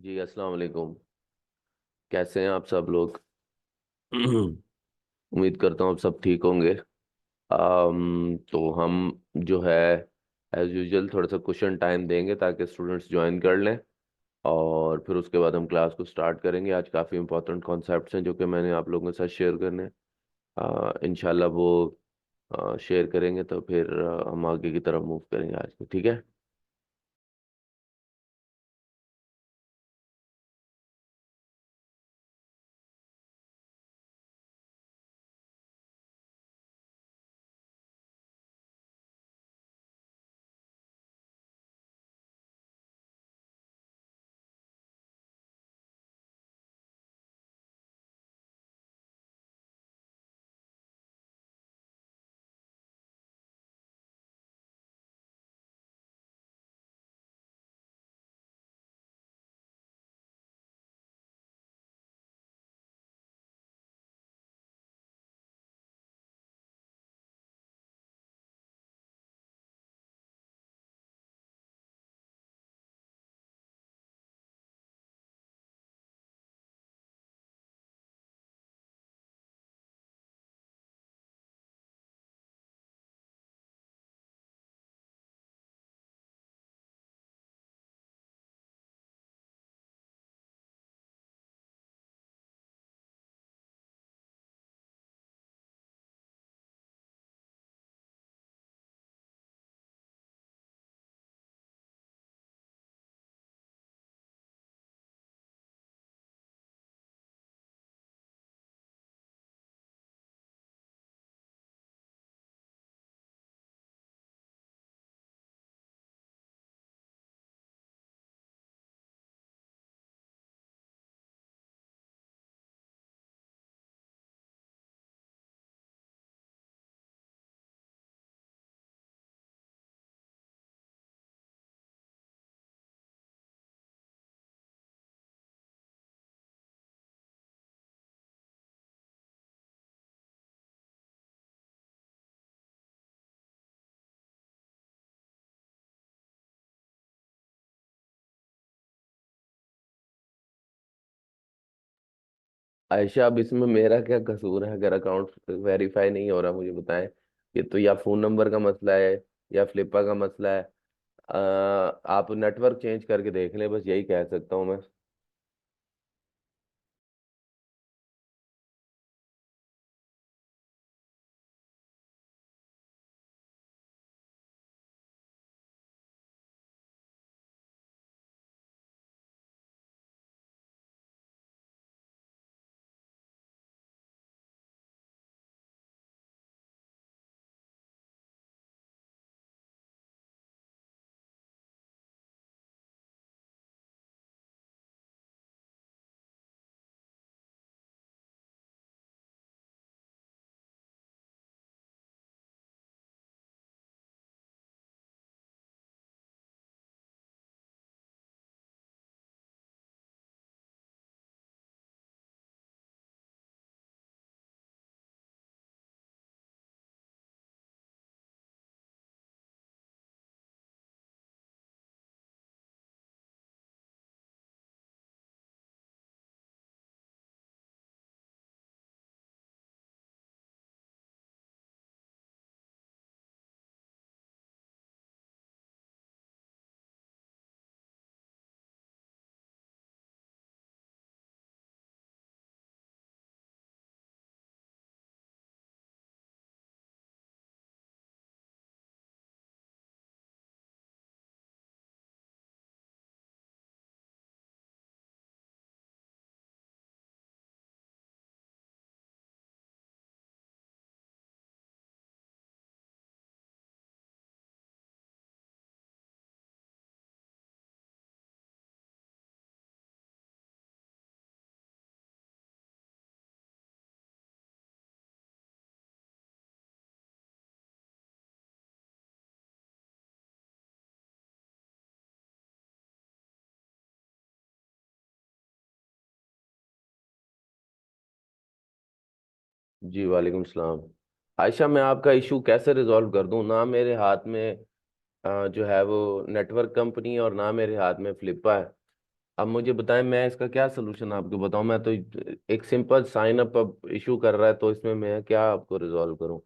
जी अस्सलाम वालेकुम। कैसे हैं आप सब लोग? उम्मीद करता हूँ आप सब ठीक होंगे। तो हम जो है एज यूजुअल थोड़ा सा क्वेश्चन टाइम देंगे ताकि स्टूडेंट्स ज्वाइन कर लें, और फिर उसके बाद हम क्लास को स्टार्ट करेंगे। आज काफ़ी इंपॉर्टेंट कॉन्सेप्ट्स हैं जो कि मैंने आप लोगों के साथ शेयर करने हैं। इंशाल्लाह वो शेयर करेंगे तो फिर हम आगे की तरफ मूव करेंगे आज को, ठीक है? आयशा, अब इसमें मेरा क्या कसूर है? अगर अकाउंट वेरीफाई नहीं हो रहा, मुझे बताएं। ये तो या फोन नंबर का मसला है या फ्लिपा का मसला है। आप नेटवर्क चेंज करके देख लें, बस यही कह सकता हूँ मैं। जी वालेकुम सलाम। आयशा, मैं आपका इशू कैसे रिजॉल्व कर दूं? ना मेरे हाथ में जो है वो नेटवर्क कंपनी, और ना मेरे हाथ में फ्लिपा है। अब मुझे बताएं, मैं इसका क्या सोल्यूशन आपको बताऊं? मैं तो एक सिंपल साइन अप अब इशू कर रहा है, तो इसमें मैं क्या आपको रिजॉल्व करूं?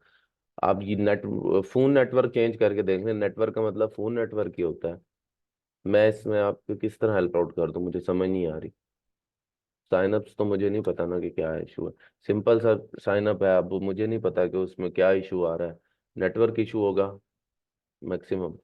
आप ये फोन नेटवर्क चेंज करके देख लें। नेटवर्क का मतलब फोन नेटवर्क ही होता है। मैं इसमें आपको किस तरह हेल्प आउट कर दूं, मुझे समझ नहीं आ रही। साइन अप्स तो मुझे नहीं पता ना कि क्या इशू है। सिंपल सा साइन अप है, अब मुझे नहीं पता कि उसमें क्या इशू आ रहा है। नेटवर्क इशू होगा मैक्सिमम।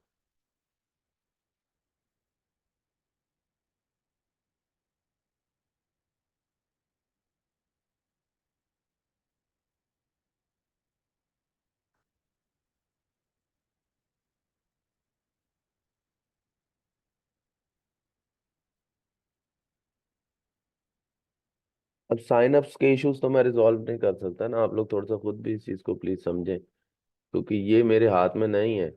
अब साइन अप्स के इश्यूज तो मैं रिजॉल्व नहीं कर सकता ना। आप लोग थोड़ा सा खुद भी इस चीज़ को प्लीज समझें, क्योंकि ये मेरे हाथ में नहीं है।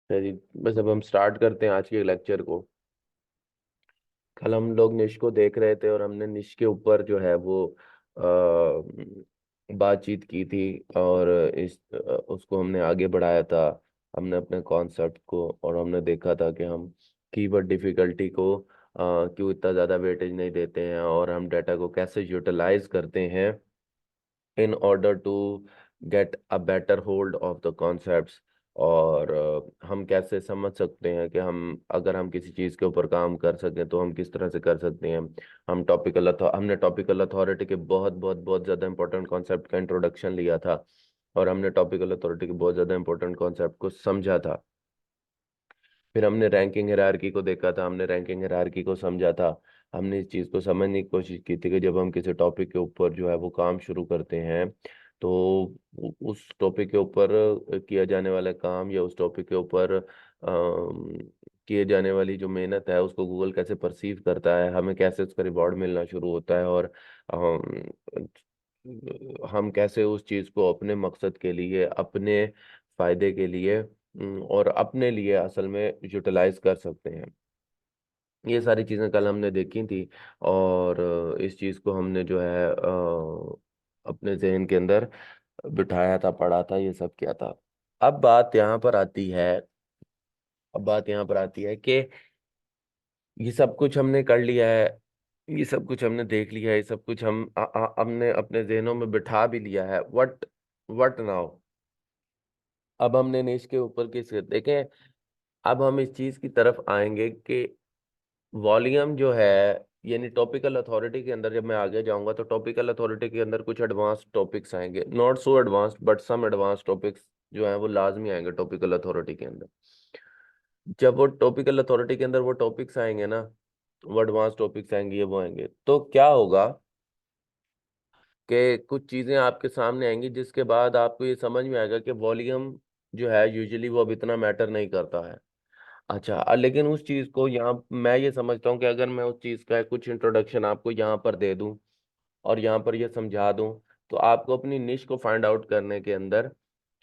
चलिए, बस अब हम स्टार्ट करते हैं आज के लेक्चर को। कल हम लोग निश को देख रहे थे, और हमने निश के ऊपर जो है वो बातचीत की थी, और उसको हमने आगे बढ़ाया था। हमने अपने कॉन्सेप्ट को, और हमने देखा था कि हम कीवर्ड डिफिकल्टी को क्यों इतना ज़्यादा वेटेज नहीं देते हैं, और हम डाटा को कैसे यूटिलाइज करते हैं in order to get a better hold of the concepts। और हम कैसे समझ सकते हैं कि हम, अगर हम किसी चीज़ के ऊपर काम कर सकें तो हम किस तरह से कर सकते हैं। हमने टॉपिकल अथॉरिटी के बहुत बहुत बहुत ज़्यादा इंपॉर्टेंट कॉन्सेप्ट का इंट्रोडक्शन लिया था, और हमने टॉपिकल अथॉरिटी के बहुत ज़्यादा इंपॉर्टेंट कॉन्सेप्ट को समझा था। फिर हमने रैंकिंग हायरार्की को देखा था, हमने रैंकिंग हायरार्की को समझा था। हमने इस चीज़ को समझने की कोशिश की थी कि जब हम किसी टॉपिक के ऊपर जो है वो काम शुरू करते हैं, तो उस टॉपिक के ऊपर किया जाने वाला काम या उस टॉपिक के ऊपर किए जाने वाली जो मेहनत है उसको गूगल कैसे परसीव करता है, हमें कैसे उसका रिवॉर्ड मिलना शुरू होता है, और हम कैसे उस चीज़ को अपने मकसद के लिए, अपने फायदे के लिए और अपने लिए असल में यूटिलाइज कर सकते हैं। ये सारी चीज़ें कल हमने देखी थी, और इस चीज़ को हमने जो है अपने जहन के अंदर बिठाया था, पढ़ा था, ये सब किया था। अब बात यहाँ पर आती है अब बात यहाँ पर आती है कि ये सब कुछ हमने कर लिया है, ये सब कुछ हमने देख लिया है, ये सब कुछ हमने अपने जहनों में बिठा भी लिया है। What now. अब हमने निश के ऊपर किस देखें, अब हम इस चीज की तरफ आएंगे कि वॉल्यूम जो है, यानी टॉपिकल अथॉरिटी के अंदर जब मैं आगे जाऊंगा तो टॉपिकल अथॉरिटी के अंदर कुछ एडवांस टॉपिक्स आएंगे, not so advanced but some advance topics जो है वो लाजमी आएंगे टॉपिकल अथॉरिटी के अंदर। जब वो टॉपिकल अथॉरिटी के अंदर वो टॉपिक्स आएंगे ना, वो एडवांस टॉपिक्स आएंगे, ये वो आएंगे, तो क्या होगा कि कुछ चीजें आपके सामने आएंगी जिसके बाद आपको ये समझ में आएगा कि वॉल्यूम जो है यूजुअली वो अब इतना मैटर नहीं करता है। अच्छा, लेकिन उस चीज को यहाँ मैं ये समझता हूँ कि अगर मैं उस चीज का कुछ इंट्रोडक्शन आपको यहाँ पर दे दूं और यहाँ पर ये समझा दूं, तो आपको अपनी निश को फाइंड आउट करने के अंदर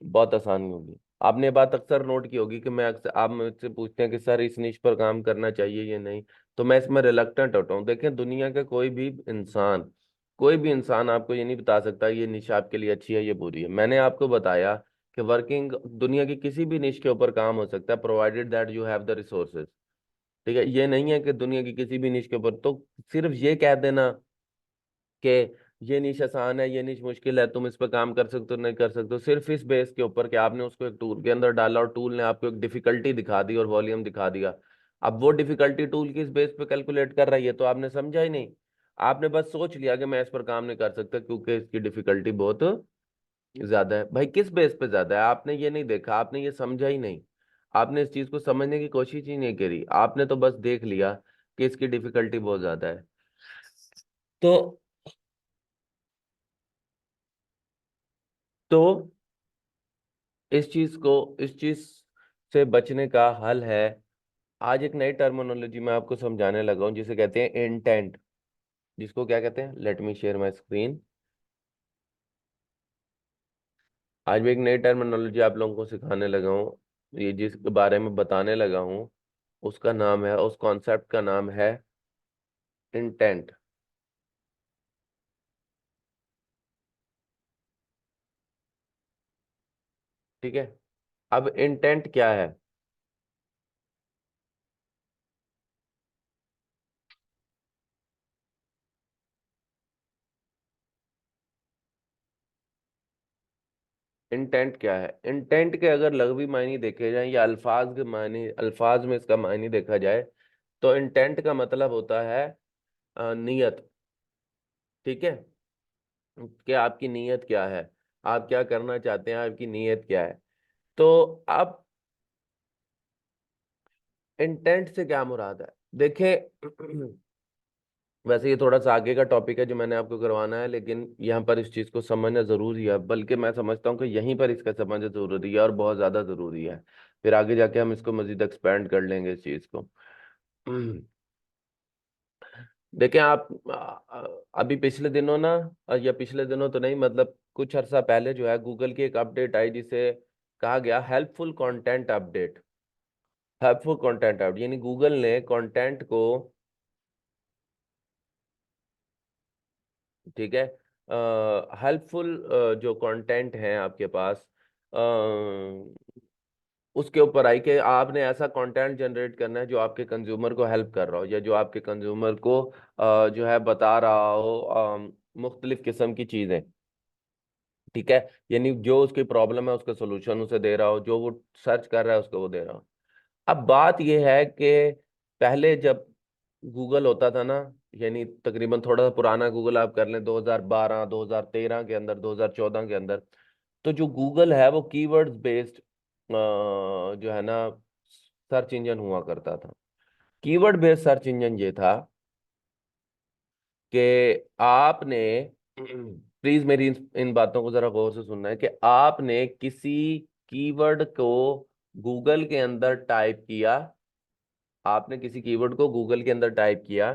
बहुत आसानी होगी। आपने ये बात अक्सर नोट की होगी कि मैं अक्सर, आप मुझसे पूछते हैं कि सर इस निश पर काम करना चाहिए या नहीं, तो मैं इसमें रिलक्टेंट होता हूँ। देखें, दुनिया का कोई भी इंसान आपको ये नहीं बता सकता ये निश आपके लिए अच्छी है, ये बुरी है। मैंने आपको बताया कि वर्किंग दुनिया की किसी भी निश के ऊपर काम हो सकता है, provided that you have the resources. ठीक है, ये नहीं है कि दुनिया की किसी भी निश के ऊपर तो सिर्फ ये कह देना कि ये निश आसान है, ये निश मुश्किल है, तुम इस पर काम कर सकते हो नहीं कर सकते हो, सिर्फ इस बेस के ऊपर कि आपने उसको एक टूल के अंदर डाला और टूल ने आपको एक डिफिकल्टी दिखा दी और वॉल्यूम दिखा दिया। अब वो डिफिकल्टी टूल किस बेस पे कैलकुलेट कर रही है तो आपने समझा ही नहीं। आपने बस सोच लिया कि मैं इस पर काम नहीं कर सकता क्योंकि इसकी डिफिकल्टी बहुत ज्यादा है। भाई किस बेस पे ज्यादा है आपने ये नहीं देखा, आपने ये समझा ही नहीं, आपने इस चीज को समझने की कोशिश ही नहीं करी, आपने तो बस देख लिया कि इसकी डिफिकल्टी बहुत ज्यादा है। तो तो इस चीज से बचने का हल है, आज एक नई टर्मिनोलॉजी मैं आपको समझाने लगा हूं जिसे कहते हैं इंटेंट। जिसको क्या कहते हैं, let me share my screen. आज मैं एक नई टर्मिनोलॉजी आप लोगों को सिखाने लगा हूँ, ये जिस बारे में बताने लगा हूँ उसका नाम है, उस कॉन्सेप्ट का नाम है इंटेंट। ठीक है, अब इंटेंट क्या है? इंटेंट क्या है? इंटेंट के अगर लघवी मायने देखे जाए या अल्फाज के मायने, अल्फाज में इसका मायने देखा जाए, तो इंटेंट का मतलब होता है नियत। ठीक है, कि आपकी नीयत क्या है, आप क्या करना चाहते हैं, आपकी नीयत क्या है। तो अब इंटेंट से क्या मुराद है, देखें वैसे ये थोड़ा सा आगे का टॉपिक है जो मैंने आपको करवाना है, लेकिन यहाँ पर इस चीज़ को समझना ज़रूरी है, बल्कि मैं समझता हूँ कि यहीं पर इसका समझना ज़रूरी है और बहुत ज़्यादा ज़रूरी है। फिर आगे जाके हम इसको मज़ीद एक्सपेंड कर लेंगे इस चीज़ को। देखें आप, अभी पिछले दिनों ना, या पिछले दिनों तो नहीं, मतलब कुछ अर्सा पहले जो है गूगल की एक अपडेट आई जिसे कहा गया helpful content update. Helpful content update यानी गूगल ने कंटेंट को, ठीक है, हेल्पफुल जो कंटेंट है आपके पास, अ, उसके ऊपर आई कि आपने ऐसा कंटेंट जनरेट करना है जो आपके कंज्यूमर को हेल्प कर रहा हो या जो आपके कंज्यूमर को जो है बता रहा हो मुख्तलिफ किस्म की चीज़ें। ठीक है, यानी जो उसकी प्रॉब्लम है उसका सोल्यूशन उसे दे रहा हो, जो वो सर्च कर रहा है उसको वो दे रहा हो। अब बात यह है कि पहले जब गूगल होता था ना, यानी तकरीबन थोड़ा सा पुराना गूगल आप कर लें, 2012 2013 के अंदर, 2014 के अंदर, तो जो गूगल है वो कीवर्ड्स बेस्ड जो है ना सर्च इंजन हुआ करता था। कीवर्ड बेस्ड सर्च इंजन ये था कि आपने प्लीज मेरी इन बातों को जरा गौर से सुनना है कि आपने किसी कीवर्ड को गूगल के अंदर टाइप किया, आपने किसी कीवर्ड को गूगल के अंदर टाइप किया,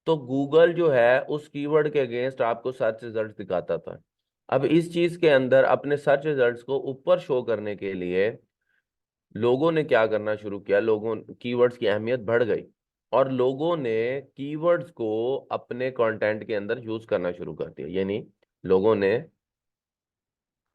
तो गूगल जो है उस कीवर्ड के अगेंस्ट आपको सर्च रिजल्ट दिखाता था। अब इस चीज के अंदर अपने सर्च रिजल्ट्स को ऊपर शो करने के लिए लोगों ने क्या करना शुरू किया, लोगों कीवर्ड्स की अहमियत बढ़ गई और लोगों ने कीवर्ड्स को अपने कंटेंट के अंदर यूज करना शुरू कर दिया। यानी लोगों ने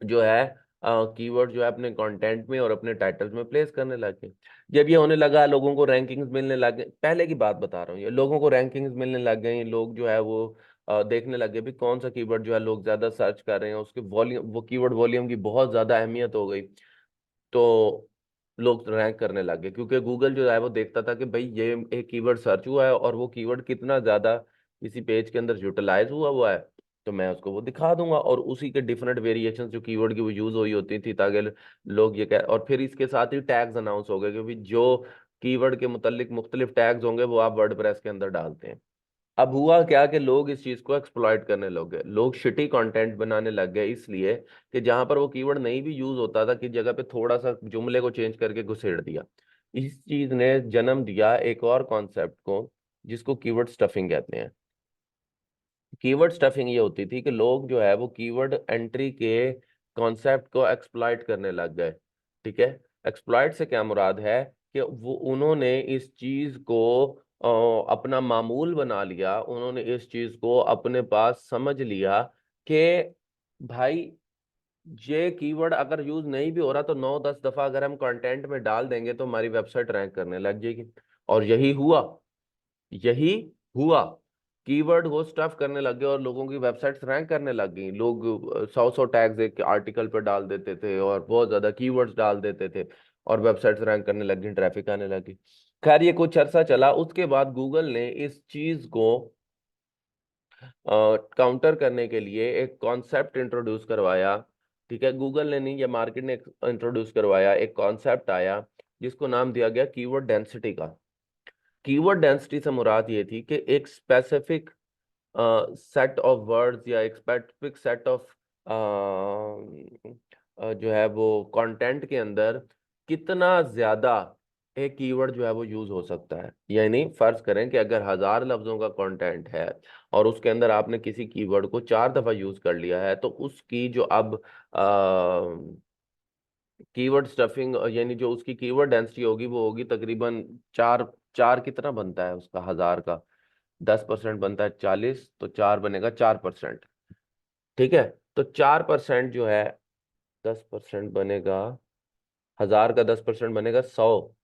जो है कीवर्ड जो है अपने कंटेंट में और अपने टाइटल्स में प्लेस करने लगे। जब ये होने लगा, लोगों को रैंकिंग्स मिलने लगे, पहले की बात बता रहा हूँ, ये लोगों को रैंकिंग्स मिलने लग गई, लोग जो है वो देखने लगे भी कौन सा कीवर्ड जो है लोग ज्यादा सर्च कर रहे हैं, उसके वॉल्यूम, वो कीवर्ड वॉल्यूम की बहुत ज्यादा अहमियत हो गई। तो लोग रैंक करने लग गए क्योंकि गूगल जो है वो देखता था कि भाई ये एक कीवर्ड सर्च हुआ है और वो कीवर्ड कितना ज्यादा किसी पेज के अंदर यूटिलाइज हुआ है, तो मैं उसको वो दिखा दूंगा। और उसी के डिफरेंट वेरिएशंस जो कीवर्ड की वो यूज हुई होती थी ताकि लोग ये कह, और फिर इसके साथ ही टैग्स अनाउंस हो गए कि भाई जो कीवर्ड के मुतालिक मुख्तलिफ टैग्स होंगे वो आप वर्डप्रेस के अंदर डालते हैं। अब हुआ क्या कि लोग इस चीज को एक्सप्लॉइट करने लग गए, लोग शिटी कंटेंट बनाने लग गए, इसलिए कि जहां पर वो कीवर्ड नहीं भी यूज होता था कि जगह पे थोड़ा सा जुमले को चेंज करके घुसेड़ दिया। इस चीज ने जन्म दिया एक और कॉन्सेप्ट को जिसको कीवर्ड स्टफिंग कहते हैं। कीवर्ड स्टफिंग ये होती थी कि लोग जो है वो कीवर्ड एंट्री के कॉन्सेप्ट को एक्सप्लॉइट करने लग गए। ठीक है, एक्सप्लॉइट से क्या मुराद है कि वो उन्होंने इस चीज को अपना मामूल बना लिया, उन्होंने इस चीज को अपने पास समझ लिया कि भाई ये कीवर्ड अगर यूज नहीं भी हो रहा तो 9-10 दफा अगर हम कंटेंट में डाल देंगे तो हमारी वेबसाइट रैंक करने लग जाएगी। और यही हुआ, कीवर्ड वो स्टफ करने लग गए और लोगों की वेबसाइट्स रैंक करने लग गई। लोग 100 टैग्स एक आर्टिकल पर डाल देते थे और बहुत ज्यादा कीवर्ड्स डाल देते थे और वेबसाइट्स रैंक करने लग गई, ट्रैफिक आने लगी। खैर ये कुछ अरसा चला, उसके बाद गूगल ने इस चीज को काउंटर करने के लिए एक कॉन्सेप्ट इंट्रोड्यूस करवाया। ठीक है, गूगल ने नहीं, ये मार्केट ने इंट्रोड्यूस करवाया, एक कॉन्सेप्ट आया जिसको नाम दिया गया कीवर्ड डेंसिटी का। कीवर्ड डेंसिटी से मुराद ये थी कि एक स्पेसिफिक सेट ऑफ वर्ड्स या एक स्पेसिफिक सेट ऑफ जो है वो कंटेंट के अंदर कितना ज्यादा एक कीवर्ड जो है वो यूज हो सकता है। यानी फर्ज करें कि अगर 1000 लफ्जों का कंटेंट है और उसके अंदर आपने किसी कीवर्ड को 4 दफा यूज कर लिया है, तो उसकी जो अब कीवर्ड स्टफिंग यानी जो उसकी कीवर्ड डेंसिटी होगी वो होगी तकरीबन चार। चार कितना बनता है उसका 1000 का? 10% बनता है 40, तो चार बनेगा 4%। ठीक है, तो 4% जो है, 10% बनेगा, 1000 का 10% बनेगा 100,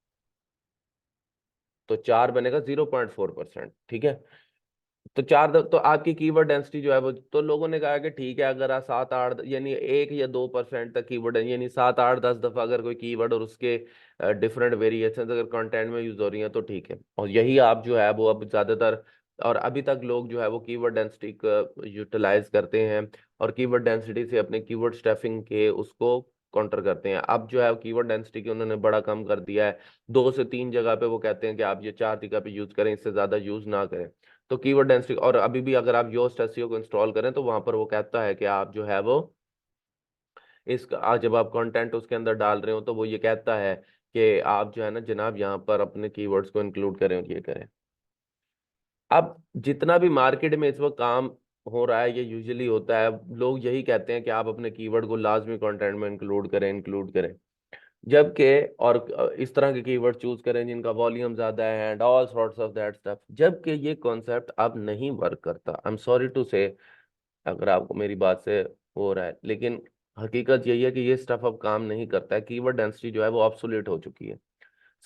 तो चार बनेगा 0.4%। ठीक है, तो तो आपकी कीवर्ड डेंसिटी जो है वो, तो लोगों ने कहा कि ठीक है अगर आप 7-8 यानी 1 या 2% तक कीवर्ड, यानी 7-8-10 दफा अगर कोई कीवर्ड और उसके डिफरेंट वेरिएशन अगर कंटेंट में यूज हो रही है तो ठीक है। और यही आप जो है वो अब ज्यादातर, और अभी तक लोग जो है वो कीवर्ड डेंसिटी का यूटिलाइज करते हैं और कीवर्ड डेंसिटी से अपने कीवर्ड स्टफिंग के उसको काउंटर करते हैं। अब जो है कीवर्ड डेंसिटी की उन्होंने बड़ा कम कर दिया है, 2 से 3 जगह पे वो कहते हैं कि आप ये 4 जगह पे यूज करें, इससे ज्यादा यूज ना करें। तो कीवर्ड डेंसिटी, और अभी भी अगर आप योस्ट एसईओ को इंस्टॉल करें तो वहां पर वो कहता है कि आप जो है वो इस आज जब आप कंटेंट उसके अंदर डाल रहे हो तो वो ये कहता है कि आप जो है ना जनाब यहाँ पर अपने कीवर्ड्स को इंक्लूड करें और ये करें। अब जितना भी मार्केट में इस वक्त काम हो रहा है ये यूजुअली होता है, लोग यही कहते हैं कि आप अपने कीवर्ड को लाजमी कंटेंट में इंक्लूड करें, जबकि और इस तरह के कीवर्ड चूज करें जिनका वॉल्यूम ज्यादा है and all sorts of that stuff. जबकि ये कॉन्सेप्ट अब नहीं वर्क करता, आई एम सॉरी टू से, अगर आपको मेरी बात से हो रहा है, लेकिन हकीकत यही है कि ये स्टफ अब काम नहीं करता है। कीवर्ड डेंसिटी जो है वो ऑब्सोलीट हो चुकी है।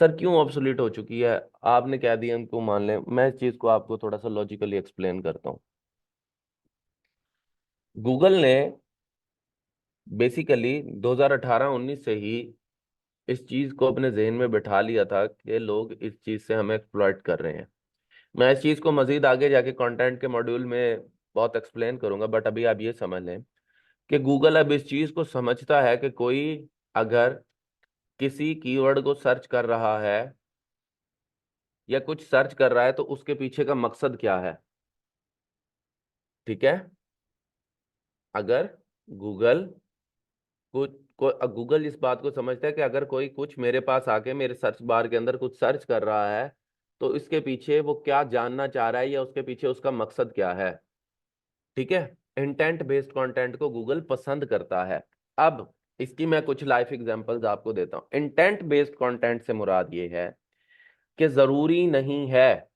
सर क्यों ऑब्सोलीट हो चुकी है? आपने कह दिया उनको मान लें, मैं इस चीज को आपको थोड़ा सा लॉजिकली एक्सप्लेन करता हूँ। गूगल ने बेसिकली 2018-19 से ही इस चीज को अपने जहन में बिठा लिया था कि लोग इस चीज से हमें एक्सप्लॉइट कर रहे हैं। मैं इस चीज को मजीद आगे जाके कंटेंट के मॉड्यूल में बहुत एक्सप्लेन करूंगा, बट अभी आप ये समझ लें कि गूगल अब इस चीज को समझता है कि कोई अगर किसी कीवर्ड को सर्च कर रहा है या कुछ सर्च कर रहा है तो उसके पीछे का मकसद क्या है। ठीक है, अगर गूगल गूगल इस बात को समझता है कि अगर कोई कुछ मेरे पास आके मेरे सर्च बार के अंदर कुछ सर्च कर रहा है, तो इसके पीछे वो क्या जानना चाह रहा है या उसके पीछे उसका मकसद क्या है। ठीक है, इंटेंट बेस्ड कंटेंट को गूगल पसंद करता है। अब इसकी मैं कुछ लाइफ एग्जांपल्स आपको देता हूं। इंटेंट बेस्ड कंटेंट से मुराद ये है कि जरूरी नहीं है,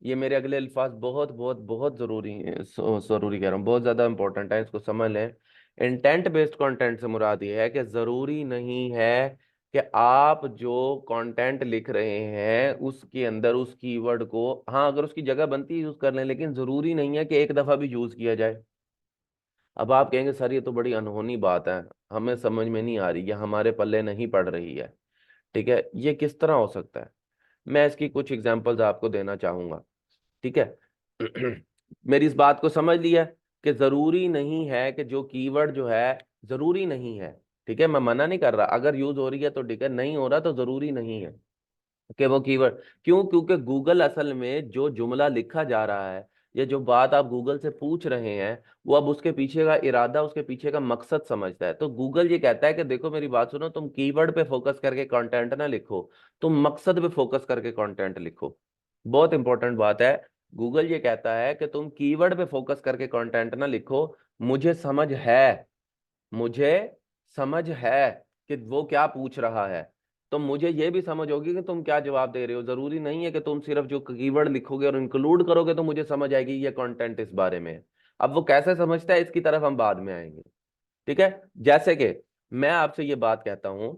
ये मेरे अगले अल्फाज बहुत बहुत बहुत जरूरी है, जरूरी कह रहा हूँ, बहुत ज्यादा इंपॉर्टेंट है, इसको समझ लें। इंटेंट बेस्ड कंटेंट से मुराद ये है कि जरूरी नहीं है कि आप जो कंटेंट लिख रहे हैं उसके अंदर उस कीवर्ड को, हाँ अगर उसकी जगह बनती है यूज कर लें, लेकिन जरूरी नहीं है कि एक दफा भी यूज किया जाए। अब आप कहेंगे सर ये तो बड़ी अनहोनी बात है, हमें समझ में नहीं आ रही, ये हमारे पल्ले नहीं पड़ रही है। ठीक है, ये किस तरह हो सकता है, मैं इसकी कुछ एग्जांपल्स आपको देना चाहूंगा। ठीक है, मेरी इस बात को समझ लिया कि जरूरी नहीं है कि जो कीवर्ड जो है, जरूरी नहीं है। ठीक है, मैं मना नहीं कर रहा, अगर यूज हो रही है तो ठीक है, नहीं हो रहा तो जरूरी नहीं है कि वो कीवर्ड। क्यों? क्योंकि गूगल असल में जो जुमला लिखा जा रहा है या जो बात आप गूगल से पूछ रहे हैं, वो अब उसके पीछे का इरादा, उसके पीछे का मकसद समझता है। तो गूगल ये कहता है कि देखो मेरी बात सुनो, तुम कीवर्ड पे फोकस करके कंटेंट ना लिखो, तुम मकसद पे फोकस करके कंटेंट लिखो। बहुत इंपॉर्टेंट बात है। गूगल ये कहता है कि तुम कीवर्ड पे फोकस करके कंटेंट ना लिखो, मुझे समझ है, मुझे समझ है कि वो क्या पूछ रहा है, तो मुझे ये भी समझ होगी कि तुम क्या जवाब दे रहे हो। जरूरी नहीं है कि तुम सिर्फ जो कीवर्ड लिखोगे और इंक्लूड करोगे तो मुझे समझ आएगी ये कंटेंट इस बारे में है। अब वो कैसे समझता है इसकी तरफ हम बाद में आएंगे। ठीक है, जैसे कि मैं आपसे ये बात कहता हूं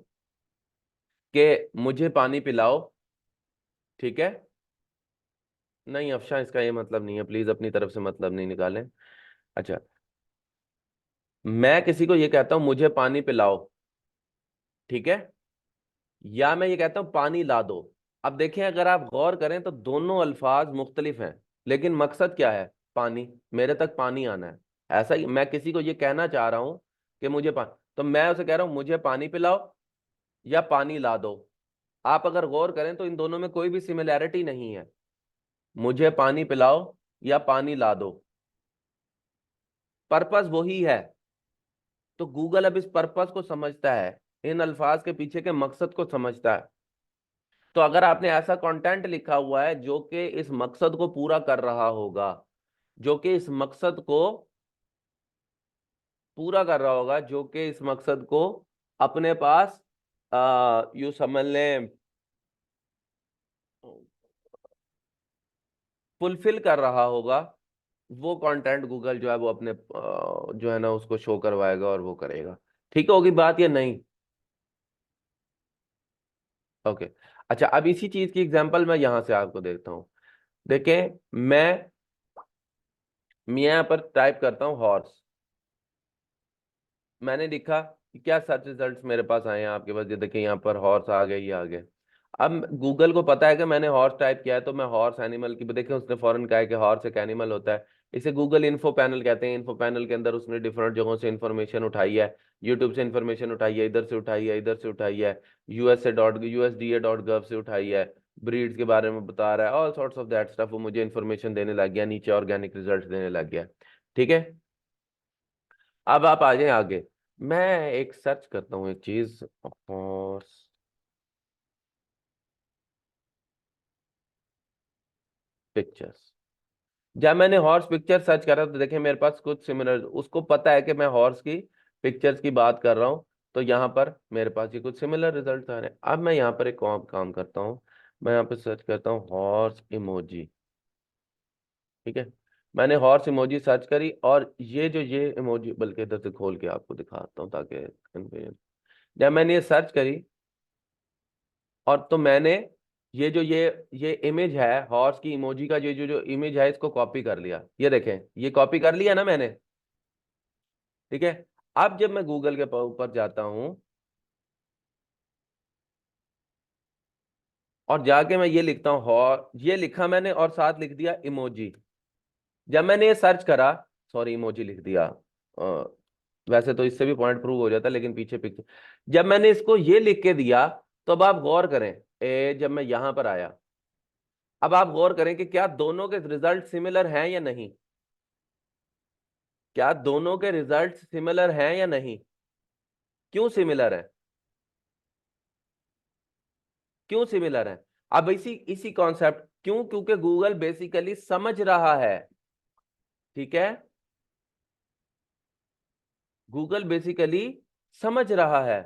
कि मुझे पानी पिलाओ। ठीक है, नहीं अफशा इसका ये मतलब नहीं है, प्लीज अपनी तरफ से मतलब नहीं निकालें। अच्छा, मैं किसी को ये कहता हूं मुझे पानी पिलाओ, ठीक है, या मैं ये कहता हूं पानी ला दो। अब देखें, अगर आप गौर करें तो दोनों अल्फाज मुख्तलिफ हैं, लेकिन मकसद क्या है? पानी, मेरे तक पानी आना है। ऐसा ही मैं किसी को ये कहना चाह रहा हूं कि मुझे पानी, तो मैं उसे कह रहा हूं मुझे पानी पिलाओ या पानी ला दो। आप अगर गौर करें तो इन दोनों में कोई भी सिमिलैरिटी नहीं है, मुझे पानी पिलाओ या पानी ला दो, पर्पस वही है। तो गूगल अब इस पर्पस को समझता है, इन अल्फाज के पीछे के मकसद को समझता है। तो अगर आपने ऐसा कंटेंट लिखा हुआ है जो कि इस मकसद को पूरा कर रहा होगा, जो कि इस मकसद को पूरा कर रहा होगा, जो कि इस मकसद को अपने पास यू समझ लें फुलफिल कर रहा होगा, वो कंटेंट गूगल जो है वो अपने जो है ना उसको शो करवाएगा और वो करेगा। ठीक होगी बात या नहीं? ओके। अच्छा, अब इसी चीज की एग्जांपल मैं यहां से आपको देता हूं। देखें, मैं यहाँ पर टाइप करता हूँ हॉर्स, मैंने लिखा कि क्या सर्च रिजल्ट्स मेरे पास आए हैं आपके पास, ये देखिए यहाँ पर हॉर्स आ गए, ये आ गए। अब गूगल को पता है कि मैंने हॉर्स टाइप किया है, तो मैं हॉर्स एनिमल की देखें, उसने फौरन कहा है कि हॉर्स एक एनिमल होता है। इसे गूगल इन्फो पैनल कहते हैं। इन्फो पैनल के अंदर उसने डिफरेंट जगहों से इन्फॉर्मेशन उठाई है, यूट्यूब से इन्फॉर्मेशन उठाई है, इधर से उठाई है, इधर से उठाई है, USDA.gov से उठाई है, ब्रीड्स के बारे में बता रहा है, all sorts of that stuff. वो मुझे इन्फॉर्मेशन देने लग गया, नीचे ऑर्गेनिक रिजल्ट देने लग गया। ठीक है, अब आप आ जाए आगे। मैं एक सर्च करता हूँ एक चीज, हॉर्स पिक्चर्स। जब मैंने हॉर्स पिक्चर सर्च करा तो देखें मेरे पास कुछ सिमिलर, उसको पता है कि मैं हॉर्स की पिक्चर्स की बात कर रहा हूँ, तो यहाँ पर मेरे पास ये कुछ सिमिलर रिजल्ट आ रहे हैं। अब मैं यहाँ पर एक काम काम करता हूँ, मैं यहाँ पे सर्च करता हूँ हॉर्स इमोजी। ठीक है, मैंने हॉर्स इमोजी सर्च करी, और ये इमोजी, बल्कि इधर से खोल के आपको दिखाता हूँ ताकि convenient। जब मैंने ये सर्च करी, और तो मैंने ये इमेज है हॉर्स की इमोजी का, ये जो इमेज है इसको कॉपी कर लिया, ये देखें ये कॉपी कर लिया ना मैंने। ठीक है, अब जब मैं गूगल के ऊपर जाता हूं और जाके मैं ये लिखता हूँ हॉर, ये लिखा मैंने और साथ लिख दिया इमोजी। जब मैंने ये सर्च करा, सॉरी इमोजी लिख दिया, वैसे तो इससे भी पॉइंट प्रूव हो जाता लेकिन पीछे पिक्चर, जब मैंने इसको ये लिख के दिया, तो अब आप गौर करें, जब मैं यहां पर आया, अब आप गौर करें कि क्या दोनों के रिजल्ट सिमिलर हैं या नहीं। क्या दोनों के रिजल्ट सिमिलर हैं या नहीं? क्यों सिमिलर है? क्यों सिमिलर है? अब इसी इसी कॉन्सेप्ट, क्यों? क्योंकि गूगल बेसिकली समझ रहा है, ठीक है, गूगल बेसिकली समझ रहा है।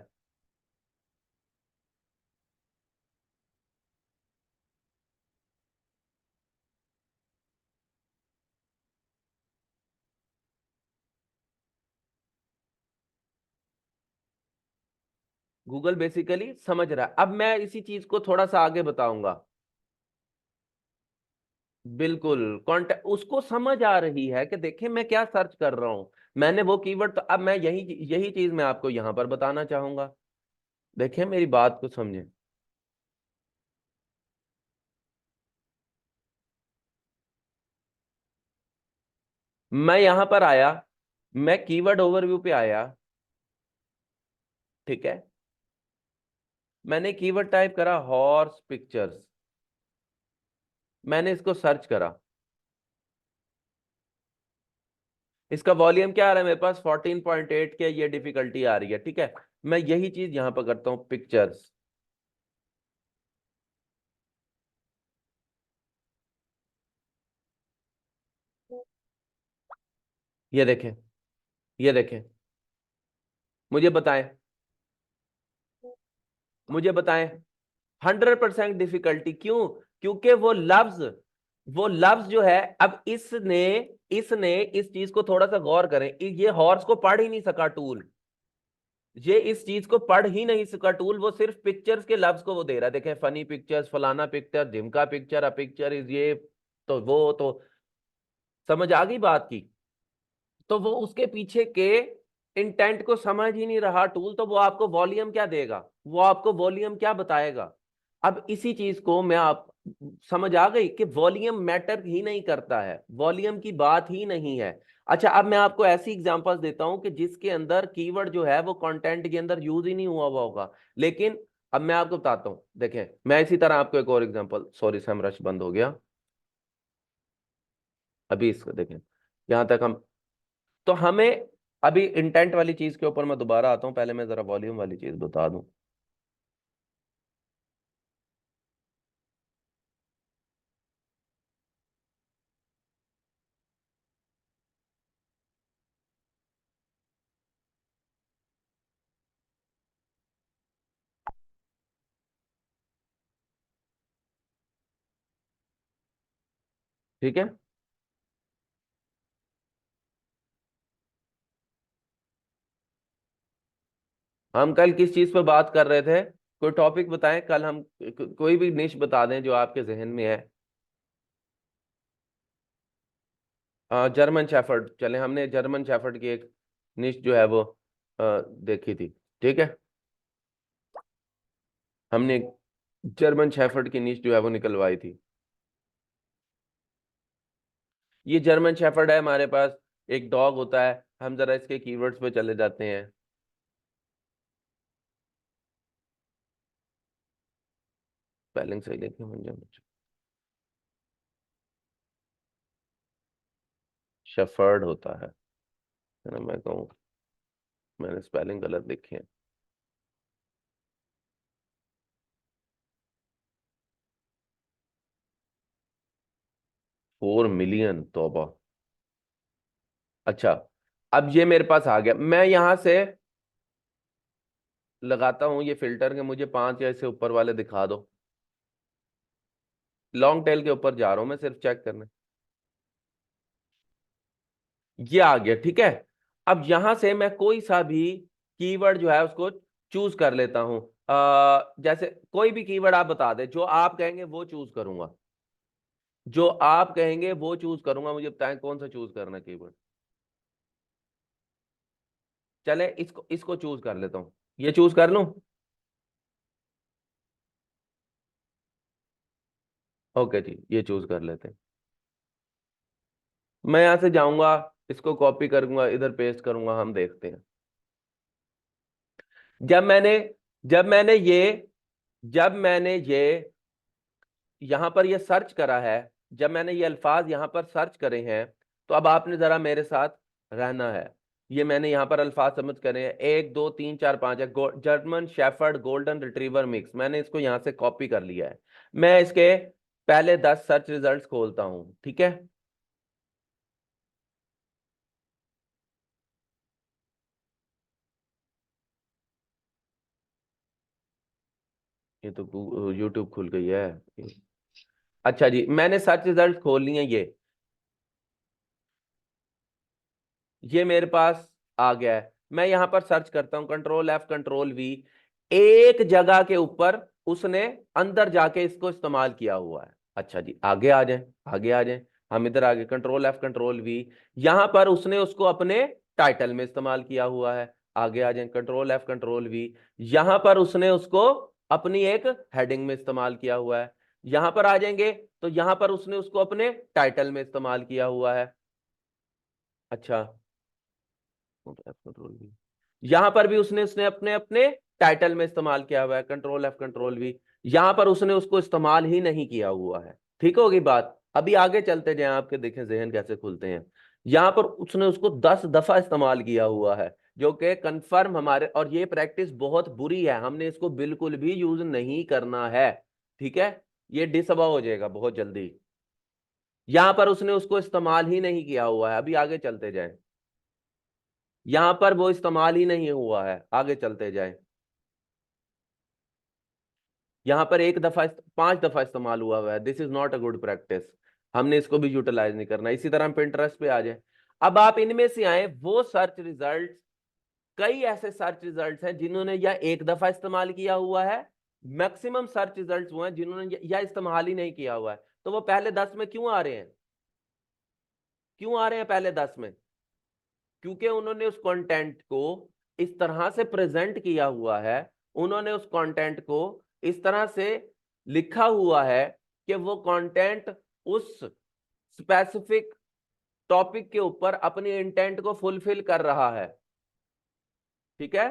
गूगल बेसिकली समझ रहा है। अब मैं इसी चीज को थोड़ा सा आगे बताऊंगा। बिल्कुल, कॉन्टेक्ट उसको समझ आ रही है कि देखिए मैं क्या सर्च कर रहा हूं, मैंने वो कीवर्ड, तो अब मैं यही यही चीज मैं आपको यहां पर बताना चाहूंगा। देखिए मेरी बात को समझें। मैं यहां पर आया, मैं कीवर्ड ओवरव्यू पे आया, ठीक है, मैंने कीवर्ड टाइप करा हॉर्स पिक्चर्स, मैंने इसको सर्च करा। इसका वॉल्यूम क्या आ रहा है मेरे पास? 14.8 के, ये डिफिकल्टी आ रही है, ठीक है। मैं यही चीज यहां पर करता हूं, पिक्चर्स। ये देखें, ये देखें, मुझे बताएं, मुझे बताएं। 100% डिफिकल्टी, क्यों? क्योंकि वो लफ्ज जो है, अब इसने इसने इस चीज को थोड़ा सा गौर करें, ये हॉर्स को पढ़ ही नहीं सका टूल, ये इस चीज को पढ़ ही नहीं सका टूल, वो सिर्फ पिक्चर्स के लफ्ज को वो दे रहा है, देखें, फनी पिक्चर्स, फलाना पिक्चर, जिमका पिक्चर, अ पिक्चर इज ये, तो वो तो समझ आ गई बात की। तो वो उसके पीछे के इंटेंट को समझ ही नहीं रहा टूल, तो वो आपको वॉल्यूम क्या देगा, वो आपको वॉल्यूम क्या बताएगा? अब इसी चीज को मैं आप समझ आ गई कि वॉल्यूम मैटर ही नहीं करता है, वॉल्यूम की बात ही नहीं है। अच्छा, अब मैं आपको ऐसी एग्जांपल्स देता हूं कि जिसके अंदर कीवर्ड जो है वो कंटेंट के अंदर यूज ही नहीं हुआ होगा, लेकिन अब मैं आपको बताता हूं। देखें, मैं इसी तरह आपको एक और एग्जांपल, सॉरी समरश बंद हो गया, अभी इसको देखें, यहां तक हम, तो हमें अभी इंटेंट वाली चीज के ऊपर मैं दोबारा आता हूं, पहले मैं जरा वॉल्यूम वाली चीज बता दूं। ठीक है, हम कल किस चीज पर बात कर रहे थे? कोई टॉपिक बताएं, कल हम कोई भी निश बता दें जो आपके जहन में है। जर्मन शेफर्ड, चले, हमने जर्मन शेफर्ड की एक निश जो है वो देखी थी, ठीक है, हमने जर्मन शेफर्ड की निश जो है वो निकलवाई थी। ये जर्मन शेफर्ड है हमारे पास, एक डॉग होता है, हम जरा इसके कीवर्ड्स पे चले जाते हैं। स्पेलिंग सही लिखे मुझे, शेफर्ड होता है ना, मैं कहूँ मैंने स्पेलिंग गलत लिखी है। 4 मिलियन, तौबा। अच्छा, अब ये मेरे पास आ गया, मैं यहां से लगाता हूं ये फिल्टर के, मुझे 5 या इससे ऊपर वाले दिखा दो। लॉन्ग टेल के ऊपर जा रहा हूं मैं सिर्फ चेक करने। ये आ गया, ठीक है। अब यहां से मैं कोई सा भी कीवर्ड जो है उसको चूज कर लेता हूं। जैसे कोई भी कीवर्ड आप बता दें, जो आप कहेंगे वो चूज करूंगा, जो आप कहेंगे वो चूज करूंगा, मुझे बताएं कौन सा चूज करना कीवर्ड। चले, इसको इसको चूज कर लेता हूं, ये चूज कर लूं। ओके जी, ये चूज कर लेते हैं। मैं यहां से जाऊंगा, इसको कॉपी करूंगा, इधर पेस्ट करूंगा, हम देखते हैं। जब मैंने जब मैंने ये जब मैंने ये यहां पर ये सर्च करा है, जब मैंने ये अल्फाज यहां पर सर्च करे हैं, तो अब आपने जरा मेरे साथ रहना है। ये मैंने यहाँ पर अल्फाज समझ करे हैं, 1 2 3 4 5 है। German shepherd golden retriever mix, मैंने इसको यहाँ से कॉपी कर लिया है। मैं इसके पहले 10 सर्च रिजल्ट्स खोलता हूँ, ठीक है। ये तो यूट्यूब खुल गई है। अच्छा जी, मैंने सर्च रिजल्ट खोल लिए ये मेरे पास आ गया है। मैं यहां पर सर्च करता हूं, Ctrl+F Ctrl+V। एक जगह के ऊपर उसने अंदर जाके इसको इस्तेमाल किया हुआ है। अच्छा जी, आगे आ जाए, आगे आ जाए। हम इधर आगे Ctrl+F Ctrl+V। यहां पर उसने उसको अपने टाइटल में इस्तेमाल किया हुआ है। आगे आ जाए, Ctrl+F Ctrl+V। यहां पर उसने उसको अपनी एक हेडिंग में इस्तेमाल किया हुआ है। यहां पर आ जाएंगे तो यहां पर उसने उसको अपने टाइटल में इस्तेमाल किया हुआ है। अच्छा, F Ctrl V। यहां पर भी उसने उसने अपने अपने टाइटल में इस्तेमाल किया हुआ है, Ctrl+F Ctrl+V। यहां पर उसने उसको इस्तेमाल ही नहीं किया हुआ है। ठीक होगी बात। अभी आगे चलते जाएं, आपके देखें जहन कैसे खुलते हैं। यहां पर उसने उसको 10 दफा इस्तेमाल किया हुआ है, जो कि कंफर्म हमारे, और ये प्रैक्टिस बहुत बुरी है, हमने इसको बिल्कुल भी यूज नहीं करना है। ठीक है, ये डिसअबा हो जाएगा बहुत जल्दी। यहां पर उसने उसको इस्तेमाल ही नहीं किया हुआ है। अभी आगे चलते जाएं, यहां पर वो इस्तेमाल ही नहीं हुआ है। आगे चलते जाए, यहां पर 1 दफा 5 दफा इस्तेमाल हुआ है। This is not a good practice, हमने इसको भी यूटिलाइज नहीं करना। इसी तरह हम Pinterest पे आ जाए। अब आप इनमें से आए वो सर्च रिजल्ट, कई ऐसे सर्च रिजल्ट्स हैं जिन्होंने या 1 दफा इस्तेमाल किया हुआ है, मैक्सिमम सर्च रिजल्ट्स वो हैं जिन्होंने या इस्तेमाल ही नहीं किया हुआ है। तो वो पहले 10 में क्यों आ रहे हैं? क्यों आ रहे हैं पहले 10 में? क्योंकि उन्होंने उस कंटेंट को इस तरह से प्रेजेंट किया हुआ है, उन्होंने उस कंटेंट को इस तरह से लिखा हुआ है कि वो कंटेंट उस स्पेसिफिक टॉपिक के ऊपर अपनी इंटेंट को फुलफिल कर रहा है। ठीक है,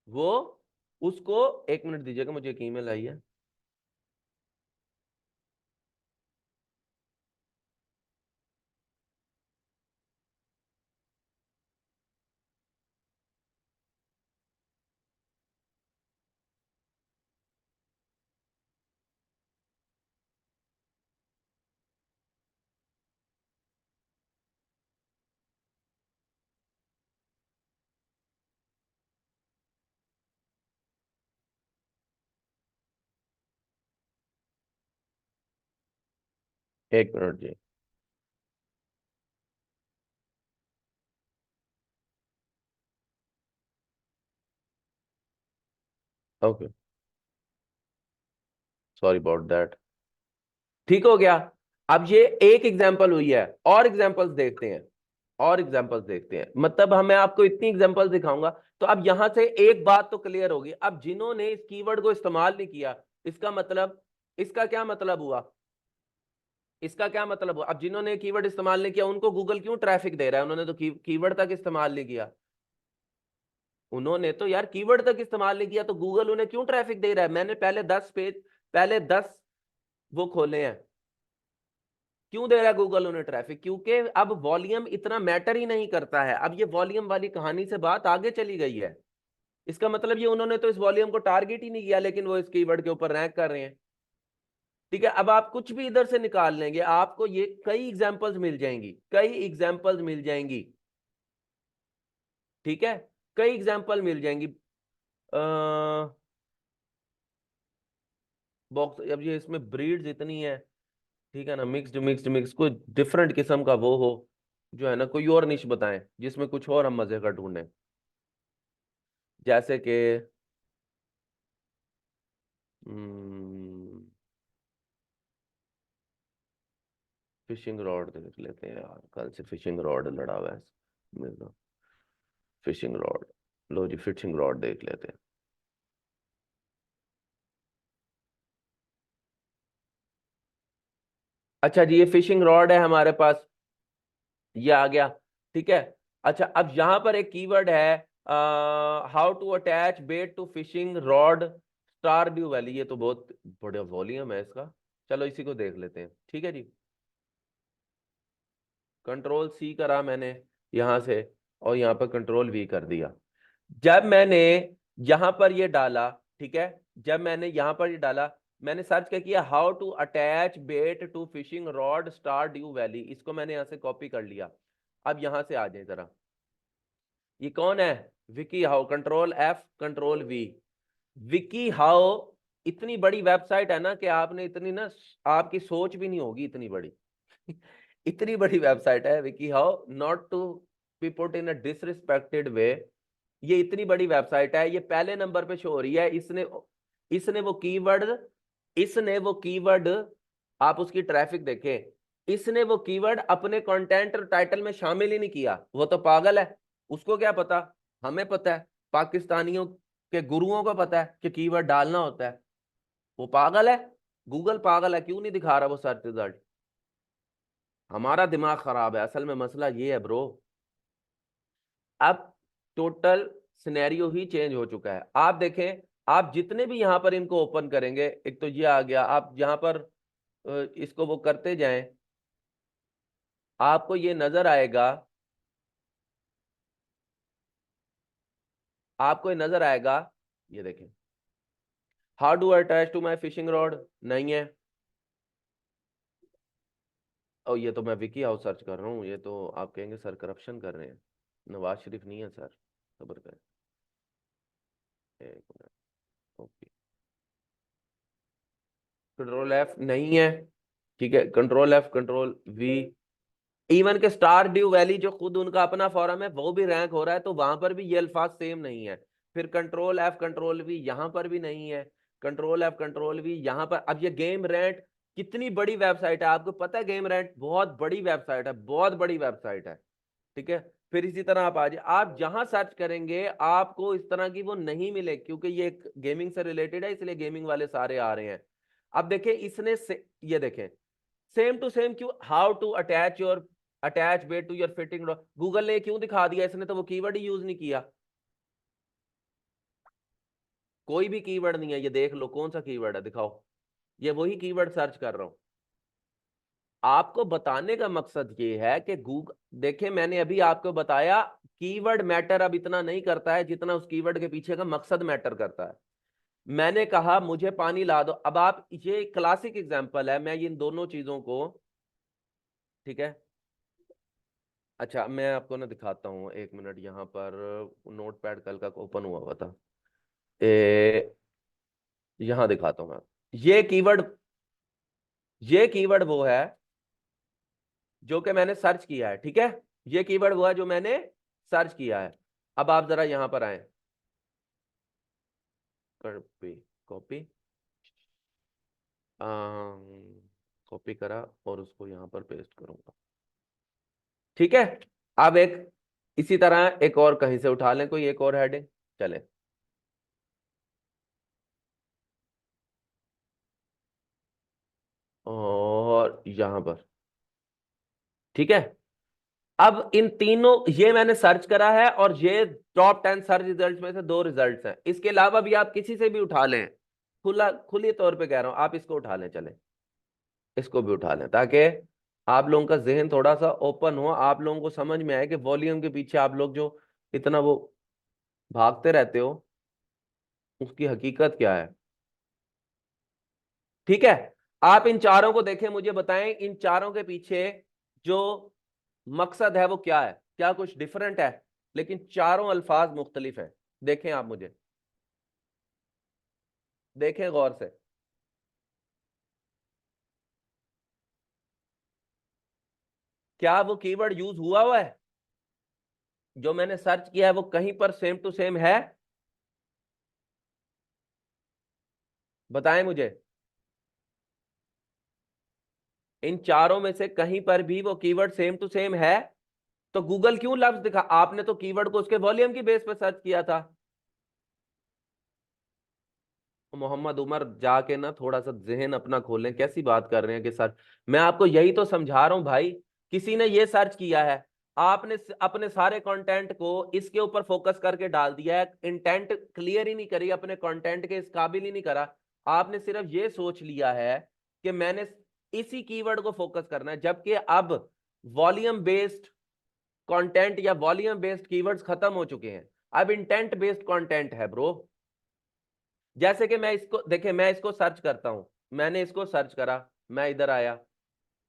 वो उसको, 1 मिनट दीजिएगा, मुझे एक ईमेल आई है। एक मिनट जी। Okay, sorry about that. ठीक हो गया। अब ये एक एग्जांपल हुई है, और एग्जांपल्स देखते हैं। और एग्जांपल्स देखते हैं, मतलब मैं आपको इतनी एग्जांपल्स दिखाऊंगा। तो अब यहां से एक बात तो क्लियर होगी, अब जिन्होंने इस कीवर्ड को इस्तेमाल नहीं किया, इसका मतलब, इसका क्या मतलब हुआ? इसका क्या मतलब हुआ? अब जिन्होंने कीवर्ड इस्तेमाल नहीं किया उनको गूगल क्यों ट्रैफिक दे रहा है? उन्होंने तो कीवर्ड तक इस्तेमाल नहीं किया। उन्होंने तो यार कीवर्ड तक इस्तेमाल नहीं किया, तो गूगल उन्हें क्यों ट्रैफिक दे रहा है? मैंने पहले 10 पेज, पहले 10 वो खोले हैं। क्यों दे रहा है गूगल उन्हें ट्रैफिक? क्योंकि अब वॉल्यूम इतना मैटर ही नहीं करता है। अब ये वॉल्यूम वाली कहानी से बात आगे चली गई है। इसका मतलब ये उन्होंने तो इस वॉल्यूम को टारगेट ही नहीं किया, लेकिन वो इस कीवर्ड के ऊपर रैंक कर रहे हैं। ठीक है, अब आप कुछ भी इधर से निकाल लेंगे, आपको ये कई एग्जांपल्स मिल जाएंगी, कई एग्जांपल्स मिल जाएंगी। ठीक है, कई एग्जांपल मिल जाएंगी। बॉक्स, अब ये इसमें ब्रीड्स इतनी है, ठीक है ना, मिक्स्ड मिक्स्ड मिक्स, कोई डिफरेंट किस्म का वो हो, जो है ना, कोई और निश बताएं जिसमें कुछ और हम मजे का ढूंढें। जैसे कि फिशिंग रॉड देख लेते हैं यार, कल से फिशिंग रॉड लड़ा हुआ है मेरा। फिशिंग रॉड, लो जी, फिशिंग रॉड देख लेते हैं। अच्छा जी, ये फिशिंग रॉड है हमारे पास, ये आ गया। ठीक है। अच्छा, अब यहां पर एक कीवर्ड है, how to attach bait to fishing rod Stardew Valley. ये तो बहुत बड़ा वॉल्यूम है इसका, चलो इसी को देख लेते हैं। ठीक है जी, कंट्रोल सी करा मैंने यहां से, और यहां पर कंट्रोल वी कर दिया। जब मैंने यहां पर ये डाला, ठीक है, जब मैंने यहां पर ये डाला, मैंने सर्च क्या किया, how to attach bait to fishing rod Stardew Valley, इसको मैंने यहां से कॉपी कर लिया। अब यहां से आ जाए जरा, ये कौन है, Vicky how, control F control we. Vicky how इतनी बड़ी वेबसाइट है ना कि आपने इतनी ना, आपकी सोच भी नहीं होगी इतनी बड़ी। इतनी बड़ी वेबसाइट है wikiHow, not to be put in a disrespected way. ये इतनी बड़ी वेबसाइट है, ये पहले नंबर पे शो हो रही है। इसने इसने वो कीवर्ड इसने वो कीवर्ड आप उसकी ट्रैफिक देखें, इसने वो कीवर्ड अपने कंटेंट और टाइटल में शामिल ही नहीं किया। वो तो पागल है, उसको क्या पता, हमें पता है, पाकिस्तानियों के गुरुओं को पता है कि कीवर्ड डालना होता है। वो पागल है, गूगल पागल है, क्यों नहीं दिखा रहा वो सर्च रिजल्ट। हमारा दिमाग खराब है, असल में मसला ये है ब्रो। अब टोटल सिनेरियो ही चेंज हो चुका है। आप देखें, आप जितने भी यहां पर इनको ओपन करेंगे, एक तो ये आ गया, आप यहां पर इसको वो करते जाएं, आपको ये नजर आएगा, आपको ये नजर आएगा, ये देखें, how do attach to my fishing rod, नहीं है। और ये तो मैं विकी हाउस सर्च कर रहा हूँ, ये तो आप कहेंगे सर करप्शन कर रहे हैं। नवाज शरीफ नहीं है सर, खबर करें, एक मिनट, ओके, कंट्रोल एफ नहीं है, ठीक है, control F control we. Even के स्टार ड्यू वैली जो खुद उनका अपना फॉरम है वो भी रैंक हो रहा है, तो वहां पर भी ये अल्फाज सेम नहीं है। फिर कंट्रोल एफ कंट्रोल वी यहां पर भी नहीं है, कंट्रोल एफ कंट्रोल वी यहां पर। अब ये गेम रेंट कितनी बड़ी वेबसाइट है, आपको पता है, गेम रेंट बहुत बड़ी वेबसाइट है, बहुत बड़ी वेबसाइट है, ठीक है। फिर इसी तरह आप आ जाए, आप जहां सर्च करेंगे आपको इस तरह की वो नहीं मिले, क्योंकि ये गेमिंग से रिलेटेड है, इसलिए गेमिंग वाले सारे आ रहे हैं। अब देखें इसने ये देखें, सेम टू सेम क्यों, how to attach bait to your fitting, Google ने क्यों दिखा दिया, इसने तो वो कीवर्ड ही यूज नहीं किया। कोई भी कीवर्ड नहीं है, ये देख लो कौन सा कीवर्ड है, दिखाओ, ये वही कीवर्ड सर्च कर रहा हूं। आपको बताने का मकसद ये है कि गूगल, देखे मैंने अभी आपको बताया, कीवर्ड मैटर अब इतना नहीं करता है जितना उस कीवर्ड के पीछे का मकसद मैटर करता है। मैंने कहा मुझे पानी ला दो, अब आप, ये क्लासिक एग्जांपल है, मैं इन दोनों चीजों को, ठीक है, अच्छा मैं आपको ना दिखाता हूँ, एक मिनट, यहाँ पर नोट पैड कल का ओपन हुआ हुआ था, यहाँ दिखाता हूँ मैं। ये कीवर्ड ये कीवर्ड वो है जो कि मैंने सर्च किया है, ठीक है, ये कीवर्ड वो है जो मैंने सर्च किया है। अब आप जरा यहां पर आए, कॉपी कॉपी, कॉपी करा और उसको यहां पर पेस्ट करूंगा, ठीक है। अब एक इसी तरह एक और कहीं से उठा लें, कोई एक और हेडिंग चले, और यहां पर, ठीक है। अब इन तीनों, ये मैंने सर्च करा है और ये टॉप 10 सर्च रिजल्ट्स में से दो रिजल्ट्स हैं, इसके अलावा भी आप किसी से भी उठा लें, खुली तौर पे कह रहा हूं, आप इसको उठा लें, चले इसको भी उठा लें, ताकि आप लोगों का जहन थोड़ा सा ओपन हो, आप लोगों को समझ में आए कि वॉल्यूम के पीछे आप लोग जो इतना वो भागते रहते हो, उसकी हकीकत क्या है, ठीक है। आप इन चारों को देखें, मुझे बताएं इन चारों के पीछे जो मकसद है वो क्या है, क्या कुछ डिफरेंट है, लेकिन चारों अल्फाज मुख्तलिफ है। देखें आप, मुझे देखें गौर से, क्या वो कीवर्ड यूज हुआ है, जो मैंने सर्च किया है वो कहीं पर सेम टू सेम है, बताएं मुझे। इन चारों में से कहीं पर भी वो कीवर्ड सेम टू सेम है, तो गूगल क्यों लफ्ज दिखा, आपने तो कीवर्ड को उसके वॉल्यूम की बेस पर सर्च किया था। मोहम्मद उमर जाके ना थोड़ा सा जहन अपना खोलें, कैसी बात कर रहे हैं कि सर, मैं आपको यही तो समझा रहा हूं भाई, किसी ने ये सर्च किया है, आपने अपने सारे कंटेंट को इसके ऊपर फोकस करके डाल दिया है, इंटेंट क्लियर ही नहीं करी, अपने कंटेंट के इस काबिल ही नहीं करा, आपने सिर्फ ये सोच लिया है कि मैंने इसी कीवर्ड को फोकस करना है, जबकि अब वॉल्यूम बेस्ड कंटेंट या वॉल्यूम बेस्ड कीवर्ड्स खत्म हो चुके हैं, अब इंटेंट बेस्ड कंटेंट है ब्रो। जैसे कि मैं इसको देखिए, मैं इसको सर्च करता हूं, मैंने इसको सर्च करा, मैं इधर आया,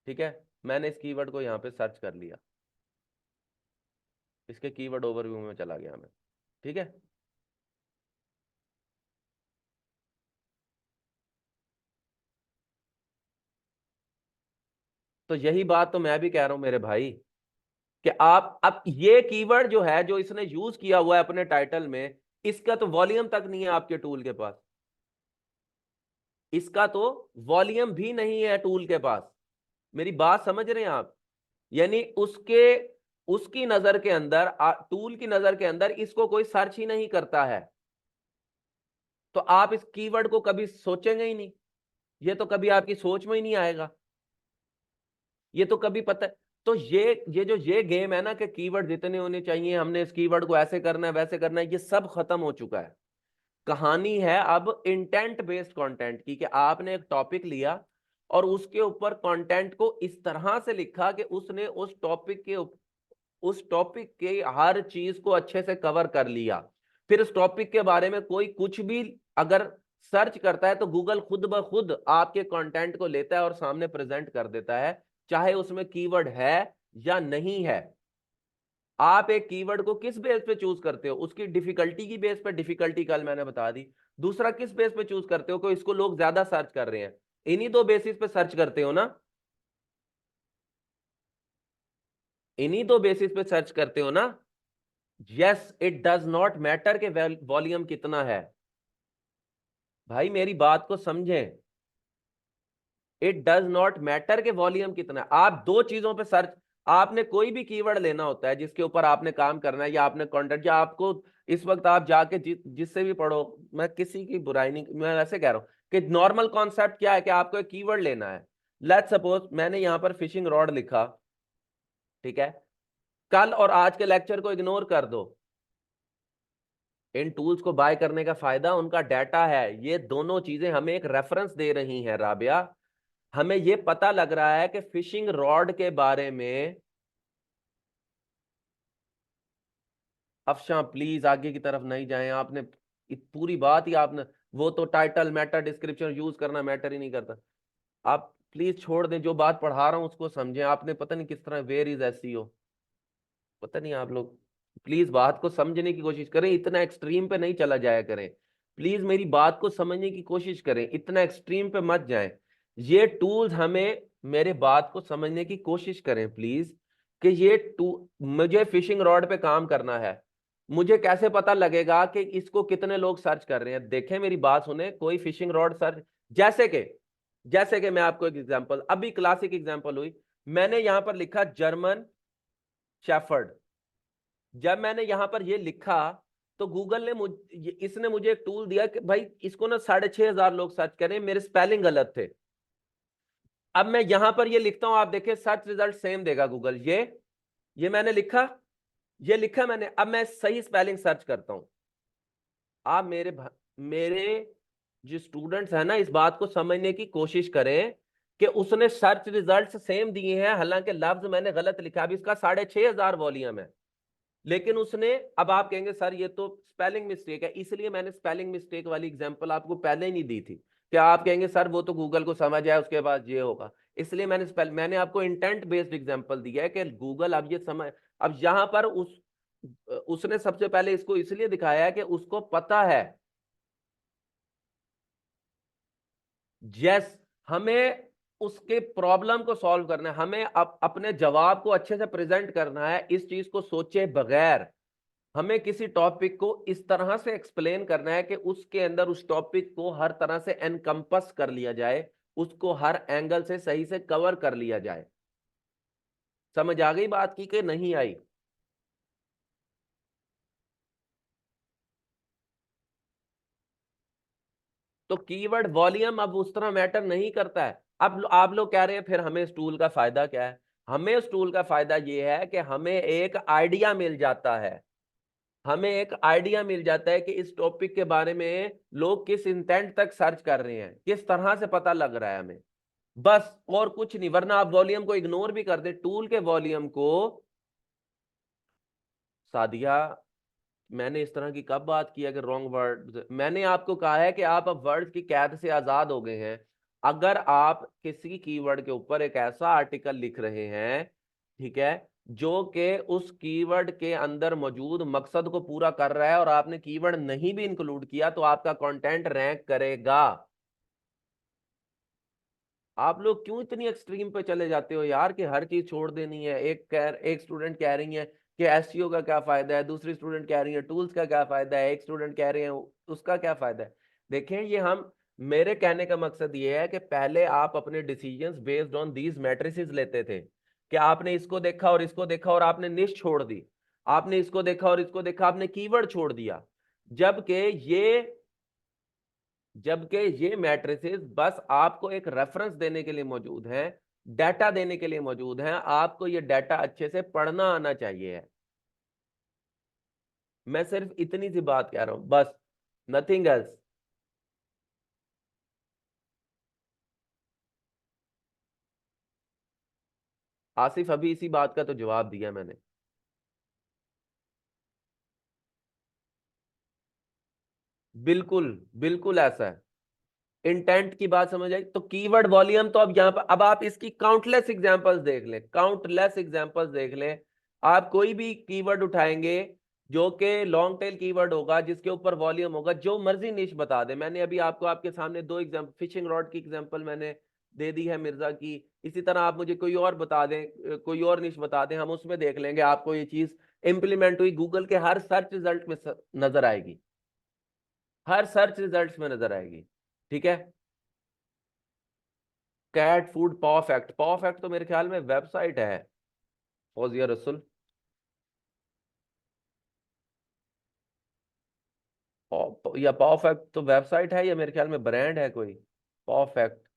ठीक है, मैंने इस कीवर्ड को यहां पे सर्च कर लिया, इसके कीवर्ड ओवरव्यू में चला गया मैं, ठीक है। तो यही बात तो मैं भी कह रहा हूं मेरे भाई, कि आप अब ये कीवर्ड जो है, जो इसने यूज किया हुआ है अपने टाइटल में, इसका तो वॉल्यूम तक नहीं है आपके टूल के पास, इसका तो वॉल्यूम भी नहीं है टूल के पास। मेरी बात समझ रहे हैं आप? यानी उसके उसकी नजर के अंदर, टूल की नजर के अंदर इसको कोई सर्च ही नहीं करता है, तो आप इस कीवर्ड को कभी सोचेंगे ही नहीं, ये तो कभी आपकी सोच में ही नहीं आएगा, ये तो कभी पता है। तो ये गेम है ना कि कीवर्ड जितने होने चाहिए, हमने इस कीवर्ड को ऐसे करना है वैसे करना है, ये सब खत्म हो चुका है। कहानी है अब इंटेंट बेस्ड कंटेंट की, कि आपने एक टॉपिक लिया और उसके ऊपर कंटेंट को इस तरह से लिखा कि उसने उस टॉपिक के हर चीज को अच्छे से कवर कर लिया। फिर उस टॉपिक के बारे में कोई कुछ भी अगर सर्च करता है तो गूगल खुद ब खुद आपके कंटेंट को लेता है और सामने प्रेजेंट कर देता है, चाहे उसमें कीवर्ड है या नहीं है। आप एक कीवर्ड को किस बेस पे चूज करते हो? उसकी डिफिकल्टी की बेस पे, डिफिकल्टी कल मैंने बता दी। दूसरा, किस बेस पे चूज करते हो कि इसको लोग ज्यादा सर्च कर रहे हैं? इन्हीं दो बेसिस पे सर्च करते हो ना, इन्हीं दो बेसिस पे सर्च करते हो ना। Yes, it does not matter के वॉल्यूम कितना है, भाई मेरी बात को समझें। इट डज नॉट मैटर के वॉल्यूम कितना है। आप दो चीजों पे सर्च, आपने कोई भी कीवर्ड लेना होता है जिसके ऊपर आपने काम करना है, या आपने कंटेंट, या आपको इस वक्त आप जाके जिससे भी पढ़ो, मैं किसी की बुराई नहीं, मैं वैसे कह रहा हूं कि नॉर्मल कॉन्सेप्ट क्या है कि आपको एक कीवर्ड लेना है। लेट्स सपोज मैंने यहां पर फिशिंग रॉड लिखा, ठीक है, कल और आज के लेक्चर को इग्नोर कर दो, इन टूल्स को बाय करने का फायदा उनका डाटा है, ये दोनों चीजें हमें एक रेफरेंस दे रही हैं राबिया। हमें ये पता लग रहा है कि फिशिंग रॉड के बारे में, अफशा प्लीज आगे की तरफ नहीं जाएं, आपने पूरी बात ही आपने, वो तो टाइटल मैटर, डिस्क्रिप्शन यूज करना मैटर ही नहीं करता। आप प्लीज छोड़ दें, जो बात पढ़ा रहा हूं उसको समझें। आपने पता नहीं किस तरह, वेयर इज एसईओ, पता नहीं आप लोग, प्लीज बात को समझने की कोशिश करें, इतना एक्सट्रीम पे नहीं चला जाया करें। प्लीज मेरी बात को समझने की कोशिश करें, इतना एक्सट्रीम पे मत जाएं। ये टूल्स हमें, मेरे बात को समझने की कोशिश करें प्लीज, कि ये टू मुझे फिशिंग रॉड पे काम करना है, मुझे कैसे पता लगेगा कि इसको कितने लोग सर्च कर रहे हैं? देखें मेरी बात सुने, कोई फिशिंग रॉड सर्च, जैसे कि मैं आपको एक एग्जांपल, अभी क्लासिक एग्जांपल हुई, मैंने यहां पर लिखा जर्मन शेफर्ड। जब मैंने यहां पर ये लिखा तो गूगल ने इसने मुझे एक टूल दिया कि भाई इसको ना 6,500 लोग सर्च करें, मेरे स्पेलिंग गलत थे। अब मैं यहां पर ये लिखता हूं, आप देखिए सर्च रिजल्ट सेम देगा गूगल, ये मैंने लिखा, ये लिखा मैंने, अब मैं सही स्पेलिंग सर्च करता हूं। आप मेरे जो स्टूडेंट्स हैं ना, इस बात को समझने की कोशिश करें कि उसने सर्च रिजल्ट सेम दिए हैं, हालांकि लफ्ज मैंने गलत लिखा। अब इसका 6,500 वॉल्यूम है, लेकिन उसने, अब आप कहेंगे सर ये तो स्पेलिंग मिस्टेक है, इसलिए मैंने स्पेलिंग मिस्टेक वाली एग्जांपल आपको पहले ही नहीं दी थी। क्या आप कहेंगे सर वो तो गूगल को समझ आया उसके बाद ये होगा, इसलिए मैंने आपको इंटेंट बेस्ड एग्जांपल दिया है कि गूगल अब ये समझ, अब यहां पर उसने सबसे पहले इसको इसलिए दिखाया है कि उसको पता है। यस, हमें उसके प्रॉब्लम को सॉल्व करना है, हमें अपने जवाब को अच्छे से प्रेजेंट करना है, इस चीज को सोचे बगैर हमें किसी टॉपिक को इस तरह से एक्सप्लेन करना है कि उसके अंदर उस टॉपिक को हर तरह से एनकम्पस कर लिया जाए, उसको हर एंगल से सही से कवर कर लिया जाए। समझ आ गई बात की कि नहीं आई? तो कीवर्ड वॉल्यूम अब उस तरह मैटर नहीं करता है। अब आप लोग कह रहे हैं फिर हमें इस टूल का फायदा क्या है? हमें इस टूल का फायदा यह है कि हमें एक आइडिया मिल जाता है, हमें एक आइडिया मिल जाता है कि इस टॉपिक के बारे में लोग किस इंटेंट तक सर्च कर रहे हैं, किस तरह से पता लग रहा है हमें। बस, और कुछ नहीं। वरना आप वॉल्यूम को इग्नोर भी कर दे, टूल के वॉल्यूम को। सादिया, मैंने इस तरह की कब बात की है कि रॉन्ग वर्ड? मैंने आपको कहा है कि आप अब वर्ड की कैद से आजाद हो गए हैं। अगर आप किसी कीवर्ड के ऊपर एक ऐसा आर्टिकल लिख रहे हैं, ठीक है, जो कि उस कीवर्ड के अंदर मौजूद मकसद को पूरा कर रहा है, और आपने कीवर्ड नहीं भी इंक्लूड किया, तो आपका कंटेंट रैंक करेगा। आप लोग क्यों इतनी एक्सट्रीम पे चले जाते हो यार, कि हर चीज छोड़ देनी है? एक स्टूडेंट कह रही है कि एसईओ का क्या फायदा है, दूसरी स्टूडेंट कह रही है टूल्स का क्या फायदा है, एक स्टूडेंट कह रहे हैं उसका क्या फायदा है। देखें, ये हम, मेरे कहने का मकसद ये है कि पहले आप अपने decisions based on these matrices लेते थे, कि आपने इसको देखा और इसको देखा और आपने निश छोड़ दी, आपने इसको देखा और इसको देखा, आपने कीवर्ड छोड़ दिया। जबकि ये जबकि ये मैट्रिसेस बस आपको एक रेफरेंस देने के लिए मौजूद हैं, डाटा देने के लिए मौजूद हैं। आपको ये डाटा अच्छे से पढ़ना आना चाहिए है। मैं सिर्फ इतनी सी बात कह रहा हूं बस, नथिंग एल्स। आसिफ, अभी इसी बात का तो जवाब दिया मैंने। बिल्कुल, बिल्कुल ऐसा है। इंटेंट की बात समझ आई? तो कीवर्ड वॉल्यूम तो अब यहां पर, अब आप इसकी काउंटलेस एग्जांपल्स देख लें, काउंटलेस एग्जांपल्स देख लें। आप कोई भी कीवर्ड उठाएंगे जो कि लॉन्ग टेल कीवर्ड होगा, जिसके ऊपर वॉल्यूम होगा, जो मर्जी निश बता दे। मैंने अभी आपको आपके सामने दो एग्जांपल, फिशिंग रॉड की एग्जांपल मैंने दे दी है मिर्जा की। इसी तरह आप मुझे कोई और बता दें, कोई और निश बता दें, हम उसमें देख लेंगे। आपको ये चीज इंप्लीमेंट हुई गूगल के हर सर्च रिजल्ट में नजर आएगी, हर सर्च रिजल्ट में नजर आएगी। ठीक है। कैट फूड परफेक्ट, परफेक्ट तो मेरे ख्याल में वेबसाइट है, फौजिया रसुल। या परफेक्ट तो वेबसाइट है, या मेरे ख्याल में ब्रांड है कोई, परफेक्ट।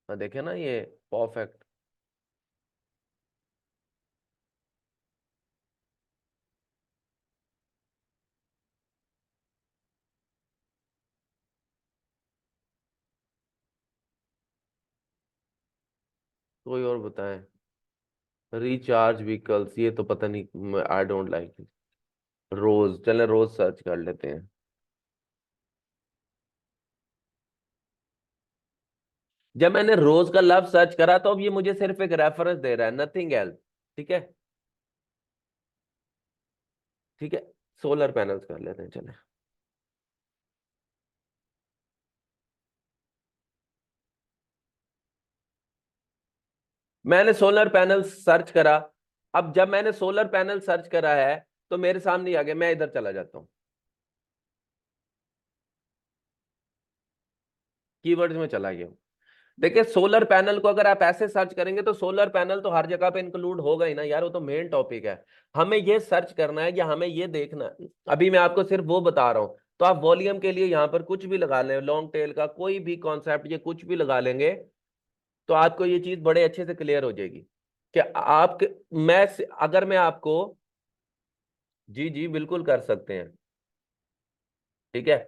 देखे ना ये, परफेक्ट। कोई और बताएं। रिचार्ज व्हीकल्स, ये तो पता नहीं, आई डोंट लाइक इट। रोज, चले रोज सर्च कर लेते हैं। जब मैंने रोज का लफ्ज सर्च करा, तो अब ये मुझे सिर्फ एक रेफरेंस दे रहा है, नथिंग एल्स। ठीक है, ठीक है। सोलर पैनल्स कर लेते हैं, चले। मैंने सोलर पैनल सर्च करा। अब जब मैंने सोलर पैनल सर्च करा है, तो मेरे सामने ही आ गया। मैं इधर चला जाता हूँ, कीवर्ड्स में चला गया हूँ। देखिए, सोलर पैनल को अगर आप ऐसे सर्च करेंगे, तो सोलर पैनल तो हर जगह पे इंक्लूड होगा ही ना यार, वो तो मेन टॉपिक है। हमें ये सर्च करना है, या हमें ये देखना है। अभी मैं आपको सिर्फ वो बता रहा हूँ। तो आप वॉल्यूम के लिए यहाँ पर कुछ भी लगा लें, लॉन्ग टेल का कोई भी कॉन्सेप्ट, ये कुछ भी लगा लेंगे, तो आपको ये चीज बड़े अच्छे से क्लियर हो जाएगी कि आप, अगर मैं आपको, जी जी बिल्कुल कर सकते हैं। ठीक है,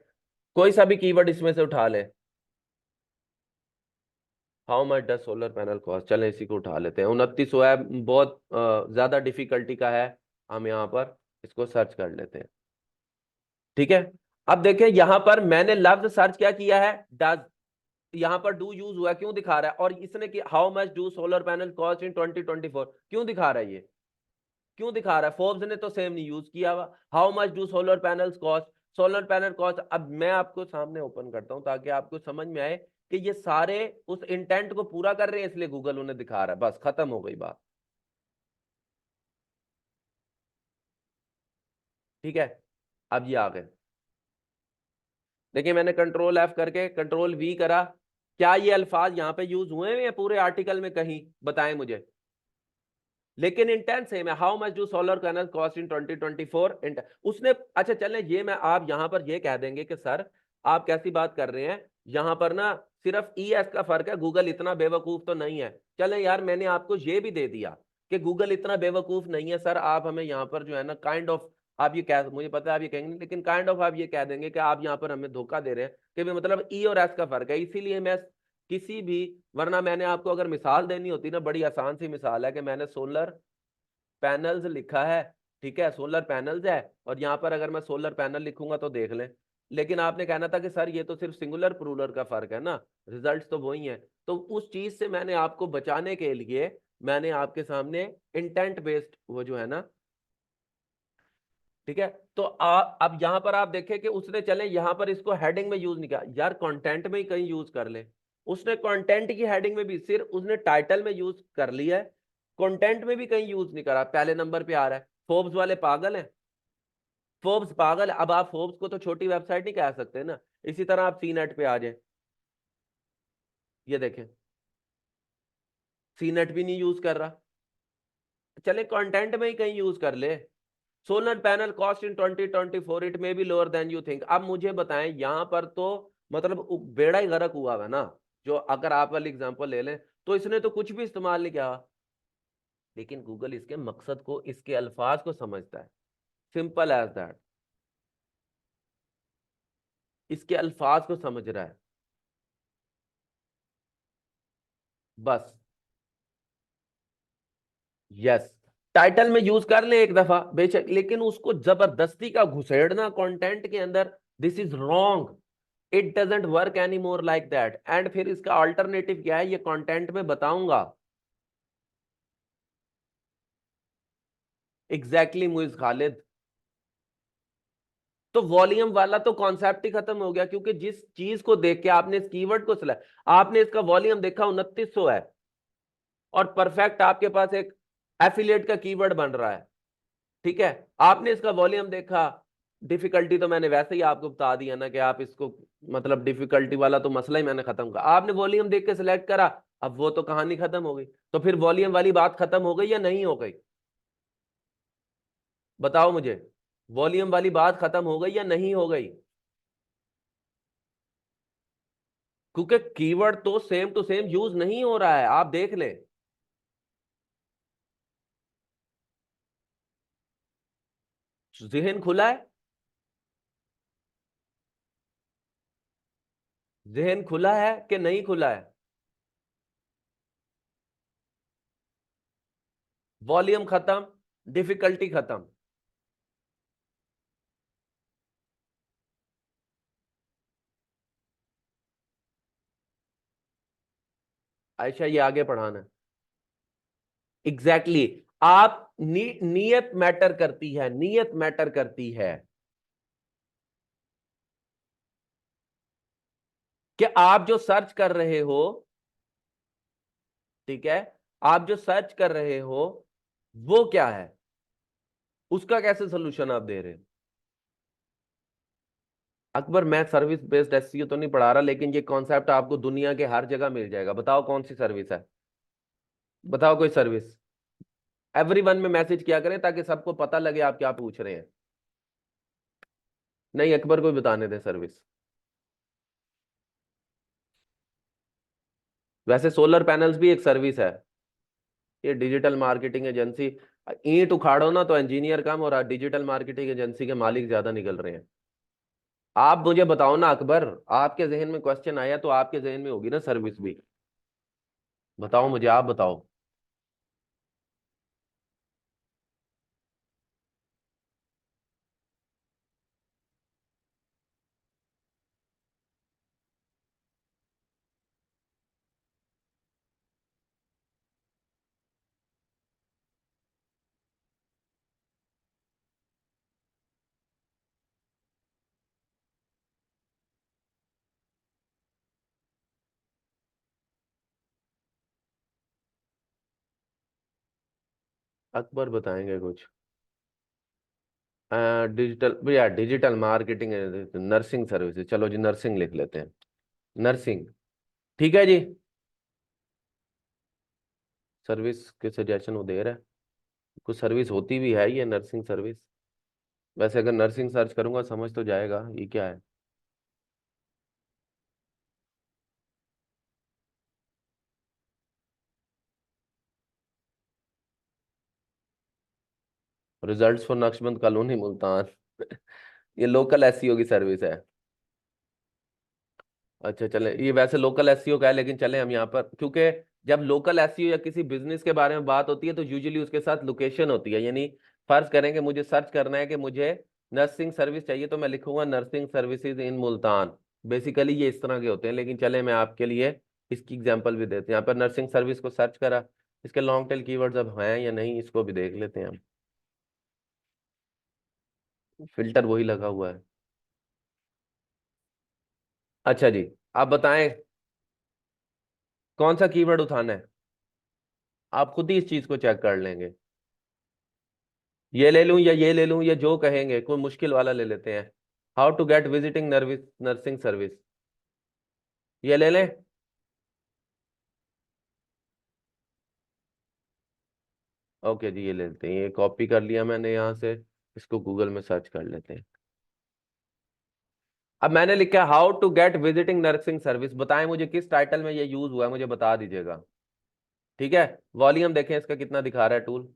कोई सा भी कीवर्ड इसमें से उठा ले। How much does solar panel cost, चलें इसी को उठा लेते हैं। 2900 है, बहुत ज्यादा डिफिकल्टी का है। हम यहाँ पर इसको सर्च कर लेते हैं। ठीक है। अब देखें, यहां पर मैंने लफ्ज सर्च क्या किया है, डज। यहां पर डू यूज हुआ, क्यों दिखा रहा है? और इसने कि how much do solar panel cost in 2024, क्यों दिखा रहा है ये? क्यों दिखा रहा है? फोर्ब्स ने तो सेम नहीं यूज किया हुआ। How much do solar panels cost, solar panel cost. अब मैं आपको सामने ओपन करता हूं, ताकि आपको समझ में आए कि ये सारे उस इंटेंट को पूरा कर रहे हैं, इसलिए गूगल उन्हें दिखा रहा है। बस खत्म हो गई बात। ठीक है। अब ये आ गए। देखिए, मैंने कंट्रोल एफ करके कंट्रोल वी करा। क्या ये अल्फाज यहाँ पे यूज हुए हैं पूरे आर्टिकल में? कहीं बताएं मुझे। लेकिन इंटेंट सेम है। How much do solar panel cost in 2024, उसने, अच्छा चलें, ये मैं आप यहां पर ये कह देंगे कि सर आप कैसी बात कर रहे हैं, यहां पर ना सिर्फ ई एस का फर्क है, गूगल इतना बेवकूफ तो नहीं है। चलें यार, मैंने आपको ये भी दे दिया कि गूगल इतना बेवकूफ नहीं है। सर आप हमें यहाँ पर जो है ना काइंड ऑफ आप ये कह, मुझे पता है आप ये कहेंगे, लेकिन काइंड ऑफ आप ये कह देंगे कि आप यहाँ पर हमें धोखा दे रहे हैं कि भी मतलब ई और एस का फर्क है। इसीलिए मैं किसी भी, वरना मैंने आपको अगर मिसाल देनी होती ना, बड़ी आसान सी मिसाल है कि मैंने सोलर पैनल्स लिखा है, ठीक है, सोलर पैनल्स है, और यहाँ पर अगर मैं सोलर पैनल लिखूंगा तो देख लें। लेकिन आपने कहना था कि सर ये तो सिर्फ सिंगुलर प्लूरल का फर्क है ना, रिजल्ट्स तो वही है। तो उस चीज से मैंने आपको बचाने के लिए मैंने आपके सामने इंटेंट बेस्ड वो जो है ना, ठीक है। तो अब यहां पर आप देखें कि उसने चले यहां पर इसको हेडिंग में यूज नहीं किया, यार कंटेंट में ही कहीं यूज कर ले। उसने कंटेंट की हेडिंग में भी, सिर्फ उसने टाइटल में यूज कर लिया है, कंटेंट में भी कहीं यूज नहीं करा, पहले नंबर पे आ रहा है। फोर्ब्स वाले पागल हैं, फोर्ब्स पागल है। अब आप फोर्ब्स को तो छोटी वेबसाइट नहीं कह सकते ना। इसी तरह आप सी नेट पे आ जाए, ये देखें, सी नेट भी नहीं यूज कर रहा, चले कंटेंट में ही कहीं यूज कर ले। Solar panel cost in 2024 it may be lower than you think. अब मुझे बताएं, यहां पर तो मतलब बेड़ा ही गर्क हुआ है ना। जो अगर आप वाली एग्जांपल ले लें, तो इसने तो कुछ भी इस्तेमाल नहीं किया, लेकिन गूगल इसके मकसद को, इसके अल्फाज को समझता है। सिंपल एज दैट, इसके अल्फाज को समझ रहा है बस। यस, टाइटल में यूज कर ले एक दफा बेशक, लेकिन उसको जबरदस्ती का घुसेड़ना कंटेंट के अंदर, this is wrong. It doesn't work any more like that. And फिर इसका ऑल्टरनेटिव क्या है, ये कंटेंट में बताऊंगा। एग्जैक्टली मुइज खालिद। तो वॉल्यूम वाला तो कॉन्सेप्ट ही खत्म हो गया, क्योंकि जिस चीज को देख के आपने इस कीवर्ड को सिलेक्ट, आपने इसका वॉल्यूम देखा 2900 है, और परफेक्ट आपके पास एक एफिलिएट का कीवर्ड बन रहा है, ठीक है। आपने इसका वॉल्यूम देखा, डिफिकल्टी तो मैंने वैसे ही आपको बता दिया ना कि आप इसको, मतलब डिफिकल्टी वाला तो मसला ही मैंने खत्म करा, आपने वॉल्यूम देख के सिलेक्ट करा, अब वो तो कहानी खत्म हो गई। तो फिर वॉल्यूम वाली बात खत्म हो गई या नहीं हो गई, बताओ मुझे। वॉल्यूम वाली बात खत्म हो गई या नहीं हो गई? क्योंकि कीवर्ड तो सेम टू सेम यूज नहीं हो रहा है, आप देख ले। जहन खुला है, जहन खुला है कि नहीं खुला है? वॉल्यूम खत्म, डिफिकल्टी खत्म। आयशा ये आगे पढ़ाना है। Exactly exactly। आप नीयत मैटर करती है, नीयत मैटर करती है कि आप जो सर्च कर रहे हो, ठीक है, आप जो सर्च कर रहे हो वो क्या है, उसका कैसे सोल्यूशन आप दे रहे हो। अकबर, मैं सर्विस बेस्ड एसईओ तो नहीं पढ़ा रहा, लेकिन ये कॉन्सेप्ट आपको दुनिया के हर जगह मिल जाएगा। बताओ कौन सी सर्विस है, बताओ कोई सर्विस। एवरीवन में मैसेज किया करें ताकि सबको पता लगे आप क्या पूछ रहे हैं। नहीं, अकबर को भी बताने दे सर्विस। वैसे सोलर पैनल्स भी एक सर्विस है, ये डिजिटल मार्केटिंग एजेंसी। ईंट उखाड़ो ना तो इंजीनियर कम, और डिजिटल मार्केटिंग एजेंसी के मालिक ज्यादा निकल रहे हैं। आप मुझे बताओ ना अकबर, आपके जहन में क्वेश्चन आया तो आपके जहन में होगी ना सर्विस भी। बताओ मुझे, आप बताओ। अकबर बताएंगे कुछ। डिजिटल भैया, डिजिटल मार्केटिंग, नर्सिंग सर्विसेज, चलो जी नर्सिंग लिख लेते हैं। नर्सिंग, ठीक है जी। सर्विस के सजेशन वो दे रहा है, कुछ सर्विस होती भी है ये नर्सिंग सर्विस। वैसे अगर नर्सिंग सर्च करूंगा समझ तो जाएगा ये क्या है। Results for Naqshband colony Multan. ये लोकल एसईओ की सर्विस है। अच्छा चले, ये वैसे लोकल एसईओ का है, लेकिन चले हम यहाँ पर, क्योंकि जब लोकल एसईओ या किसी बिजनेस के बारे में बात होती है तो यूजुअली उसके साथ लोकेशन होती है। यानी फर्ज करेंगे मुझे सर्च करना है कि मुझे नर्सिंग सर्विस चाहिए, तो मैं लिखूंगा nursing services in Multan. Basically ये इस तरह के होते हैं, लेकिन चले मैं आपके लिए इसकी एग्जांपल भी देते हैं। यहाँ पर नर्सिंग सर्विस को सर्च करा, इसके लॉन्ग टेल कीवर्ड्स अब हैं या नहीं इसको भी देख लेते हैं हम। फिल्टर वही लगा हुआ है। अच्छा जी, आप बताएं कौन सा कीवर्ड उठाना है। आप खुद ही इस चीज को चेक कर लेंगे। ये ले लूं या ये ले लूं, या जो कहेंगे, कोई मुश्किल वाला ले लेते हैं। How to get visiting nursing service, ये ले लें। ओके जी, ये ले लेते हैं, ये कॉपी कर लिया मैंने यहाँ से। इसको गूगल में सर्च कर लेते हैं। अब मैंने लिखा how to get visiting nursing service, बताएं मुझे किस टाइटल में ये यूज हुआ है, मुझे बता दीजिएगा। ठीक है, वॉल्यूम देखें इसका कितना दिखा रहा है टूल।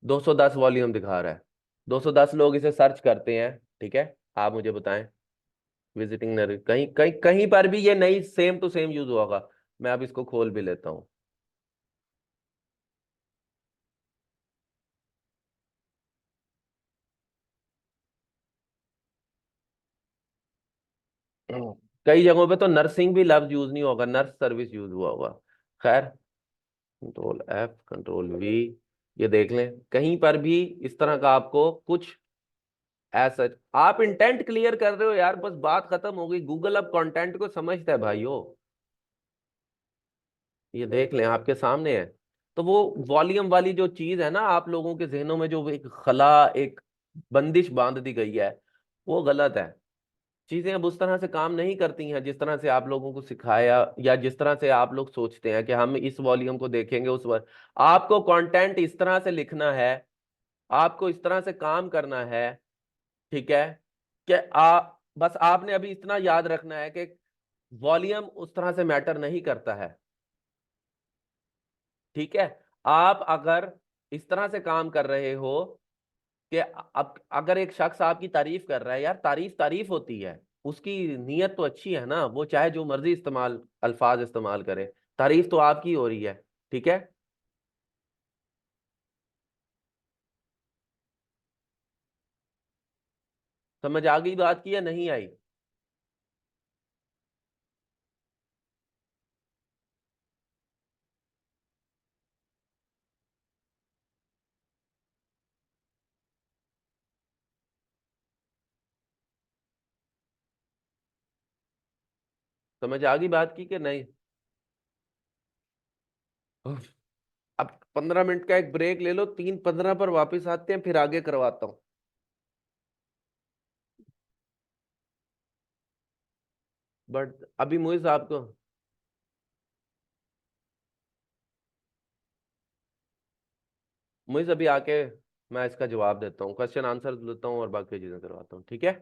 210 वॉल्यूम दिखा रहा है। 210 लोग इसे सर्च करते हैं। ठीक है, आप मुझे बताएं विजिटिंग नर्स, कहीं कहीं कहीं पर भी ये नहीं सेम टू सेम यूज होगा। मैं अब इसको खोल भी लेता हूँ। कई जगहों पे तो नर्सिंग भी लफ्ज यूज नहीं होगा, नर्स सर्विस यूज हुआ होगा। खैर, कंट्रोल एफ कंट्रोल वी, ये देख लें कहीं पर भी इस तरह का आपको कुछ ऐसा। आप इंटेंट क्लियर कर रहे हो यार, बस बात खत्म हो गई। गूगल अब कंटेंट को समझता है भाइयों। ये देख लें आपके सामने है। तो वो वॉल्यूम वाली जो चीज है ना, आप लोगों के जहनों में जो एक खला, एक बंदिश बांध दी गई है, वो गलत है। चीजें अब उस तरह से काम नहीं करती हैं जिस तरह से आप लोगों को सिखाया, या जिस तरह से आप लोग सोचते हैं कि हम इस वॉल्यूम को देखेंगे उस पर। आपको कंटेंट इस तरह से लिखना है, आपको इस तरह से काम करना है। ठीक है, कि बस आपने अभी इतना याद रखना है कि वॉल्यूम उस तरह से मैटर नहीं करता है। ठीक है, आप अगर इस तरह से काम कर रहे हो कि अब अगर एक शख्स आपकी तारीफ कर रहा है, यार तारीफ तारीफ होती है, उसकी नीयत तो अच्छी है ना, वो चाहे जो मर्जी इस्तेमाल अल्फाज इस्तेमाल करे, तारीफ तो आपकी हो रही है। ठीक है, समझ आ गई बात की या नहीं आई। समझ आ गई बात की कि नहीं। उफ, अब 15 मिनट का एक ब्रेक ले लो, 3:15 पर वापस आते हैं, फिर आगे करवाता हूँ। बट अभी मुझे साहब को, मुझे अभी आके मैं इसका जवाब देता हूँ, क्वेश्चन आंसर देता हूँ और बाकी चीजें करवाता हूँ। ठीक है।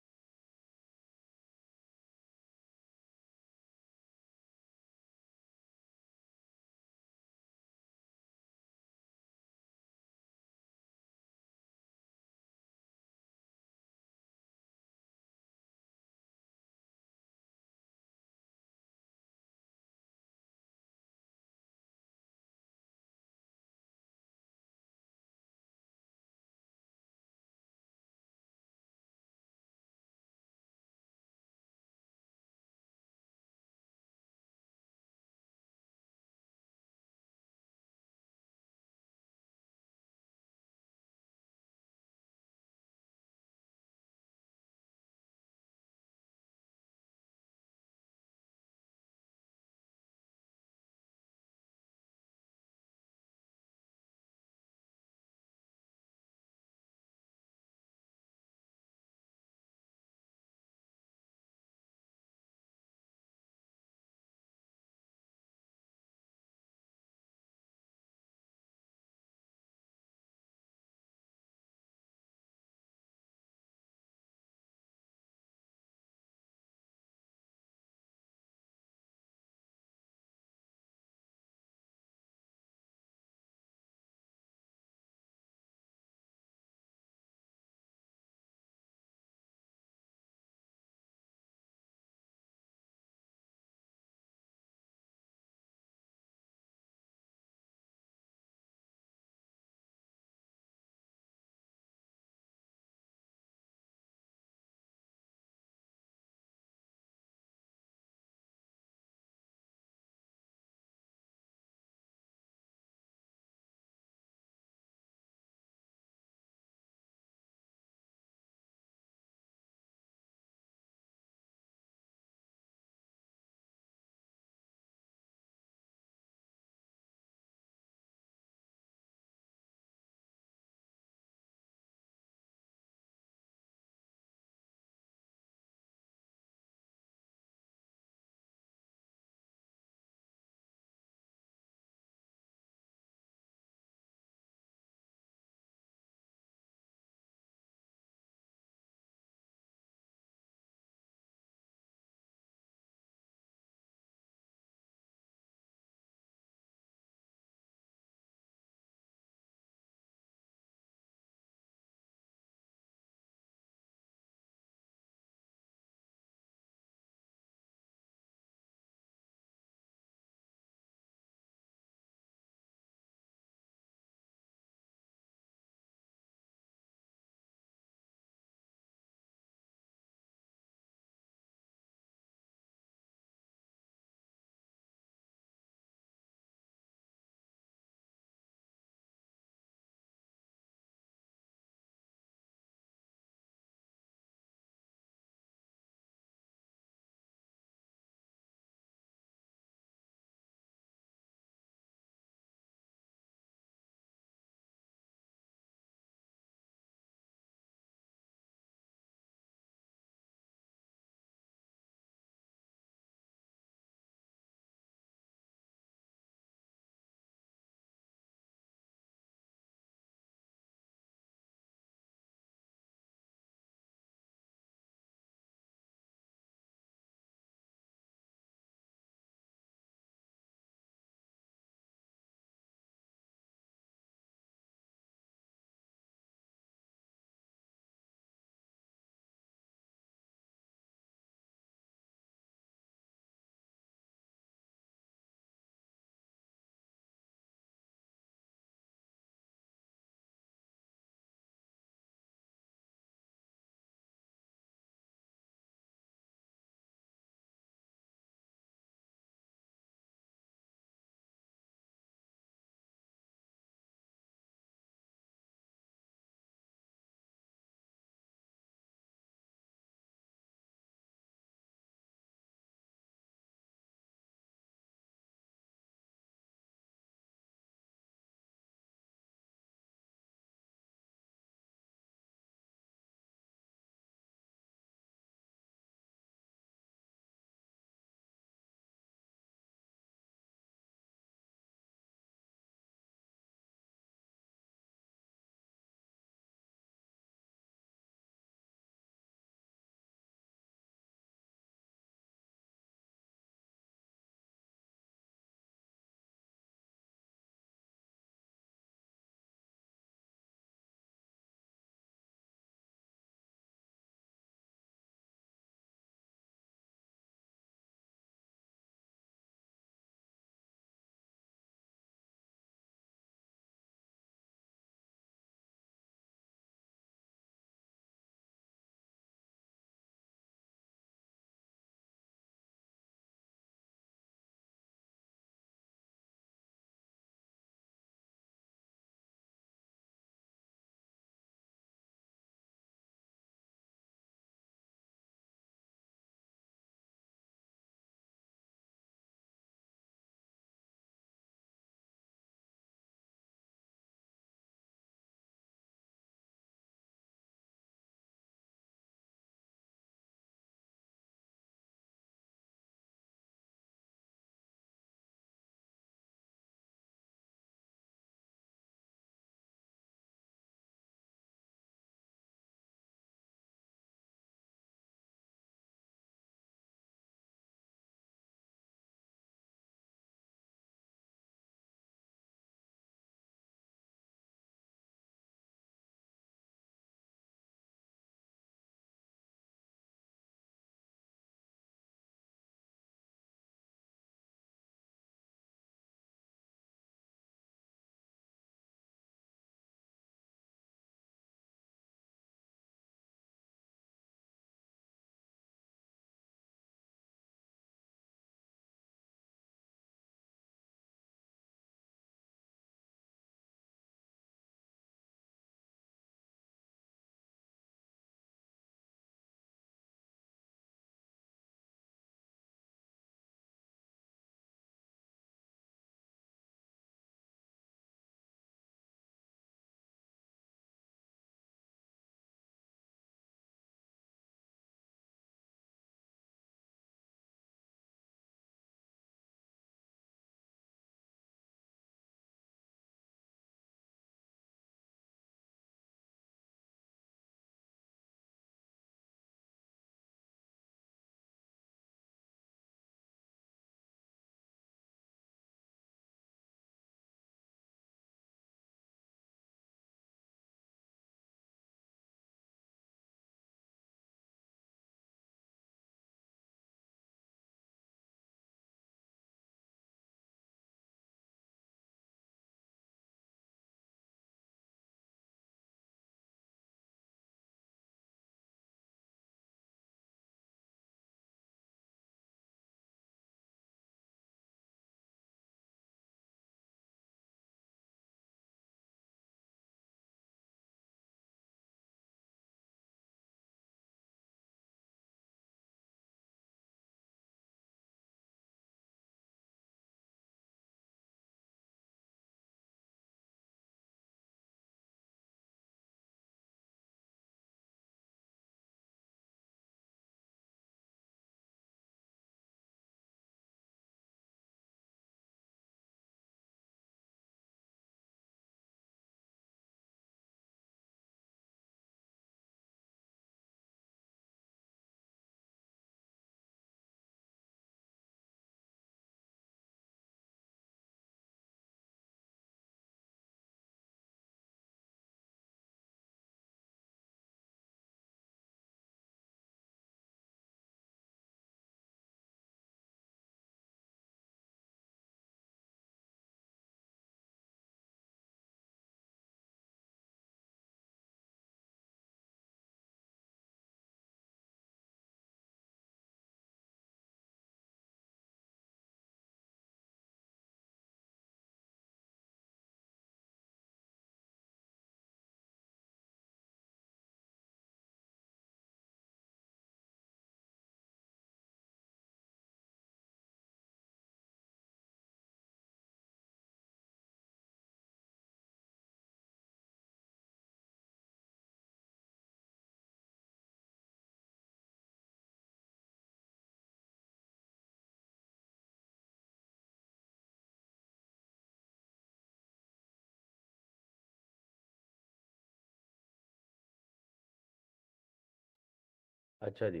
अच्छा जी।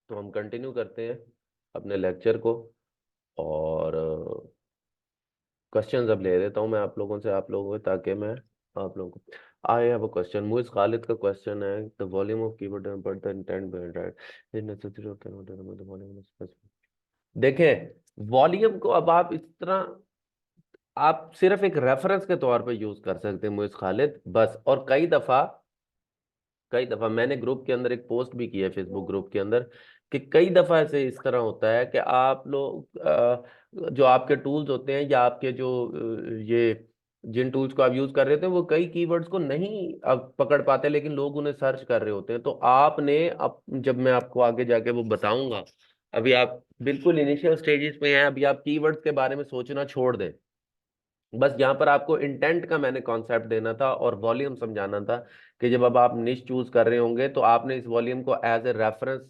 तो हम कंटिन्यू करते हैं अपने लेक्चर को। और क्वेश्चंस अब ले लेता हूँ मैं आप लोगों से, आप लोगों को, ताकि मैं आप लोगों को, I have a question, Muiz Khalid का क्वेश्चन है, the volume of keyboard but the intent behind right is necessary और can not determine the volume of specific. देखें, वॉल्यूम को अब आप इस तरह, आप सिर्फ एक रेफरेंस के तौर पे यूज कर सकते हैं मुइज खालिद, बस। और कई दफा मैंने ग्रुप के अंदर एक पोस्ट भी किया है, फेसबुक ग्रुप के अंदर, कि कई दफा ऐसे इस तरह होता है कि आप लोग जो आपके टूल्स होते हैं, या आपके जो ये जिन टूल्स को आप यूज कर रहे थे, वो कई कीवर्ड्स को नहीं अब पकड़ पाते, लेकिन लोग उन्हें सर्च कर रहे होते हैं। तो आपने अब, जब मैं आपको आगे जाके वो बताऊंगा, अभी आप बिल्कुल इनिशियल स्टेजेस पे हैं, अभी आप कीवर्ड्स के बारे में सोचना छोड़ दें। बस यहाँ पर आपको इंटेंट का मैंने कॉन्सेप्ट देना था और वॉल्यूम समझाना था, कि जब अब आप निश चूज कर रहे होंगे तो आपने इस वॉल्यूम को एज ए रेफरेंस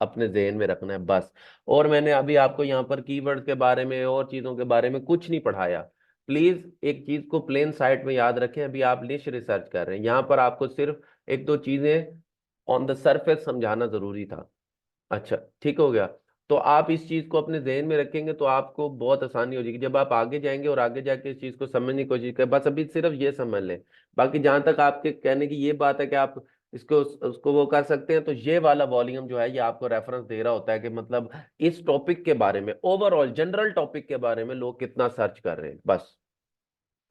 अपने जहन में रखना है, बस। और मैंने अभी आपको यहाँ पर कीवर्ड के बारे में और चीजों के बारे में कुछ नहीं पढ़ाया। प्लीज एक चीज को प्लेन साइड में याद रखें, अभी आप निश रिसर्च कर रहे हैं, यहाँ पर आपको सिर्फ एक दो चीजें ऑन द सरफेस समझाना जरूरी था। अच्छा, ठीक हो गया। तो आप इस चीज को अपने जहन में रखेंगे तो आपको बहुत आसानी हो जाएगी जब आप आगे जाएंगे और आगे जाके इस चीज को समझने की कोशिश करें। बस अभी सिर्फ ये समझ लें। बाकी जहां तक आपके कहने की ये बात है कि आप इसको उसको वो कर सकते हैं, तो ये वाला वॉल्यूम जो है ये आपको रेफरेंस दे रहा होता है कि मतलब इस टॉपिक के बारे में, ओवरऑल जनरल टॉपिक के बारे में लोग कितना सर्च कर रहे हैं, बस।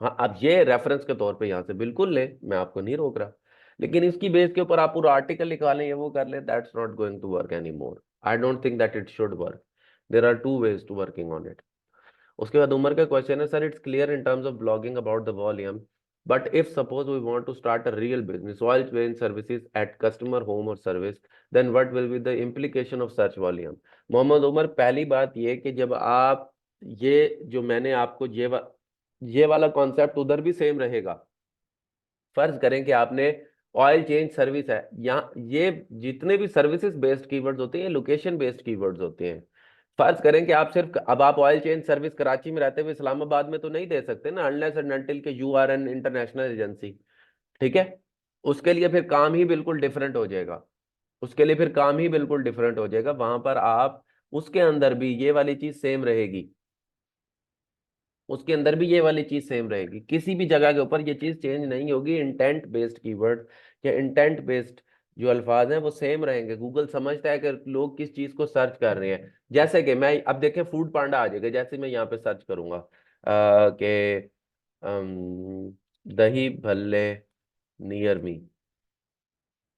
हाँ, अब ये रेफरेंस के तौर पे यहाँ से बिल्कुल ले, मैं आपको नहीं रोक रहा। लेकिन इसकी बेस के ऊपर आप पूरा आर्टिकल निकालें, ये वो कर लें, that's not going to work any more. I don't think that it should work. There are two ways to working on it. उसके बाद उमर का क्वेश्चन है, sir it's clear in terms of blogging about the volume, but if suppose we want to start a real business oil change services at customer home और service, then what will be the implication of search volume. Mohammad Umar, पहली बात ये कि जब आप, ये जो मैंने आपको ये वाला कॉन्सेप्ट उधर भी सेम रहेगा। फर्ज करें कि आपने ऑयल चेंज सर्विस है, यहाँ ये जितने भी सर्विसेज बेस्ड कीवर्ड्स होते हैं, लोकेशन बेस्ड कीवर्ड्स होते हैं। फर्ज करें कि आप सिर्फ, अब आप ऑयल चेंज सर्विस कराची में रहते हुए इस्लामाबाद में तो नहीं दे सकते ना, अनलेस एंड अनटिल के you are an international agency. ठीक है। उसके लिए फिर काम ही बिल्कुल डिफरेंट हो जाएगा। उसके लिए फिर काम ही बिल्कुल डिफरेंट हो जाएगा, वहां पर आप, उसके अंदर भी ये वाली चीज सेम रहेगी। उसके अंदर भी ये वाली चीज सेम रहेगी, किसी भी जगह के ऊपर ये चीज चेंज नहीं होगी। इंटेंट बेस्ड कीवर्ड या इंटेंट बेस्ड जो अल्फाज हैं वो सेम रहेंगे। गूगल समझता है कि लोग किस चीज को सर्च कर रहे हैं। जैसे कि मैं अब देखें, फूड पांडा आ जाएगा, जैसे मैं यहाँ पे सर्च करूंगा कि दही भल्ले नियर मी,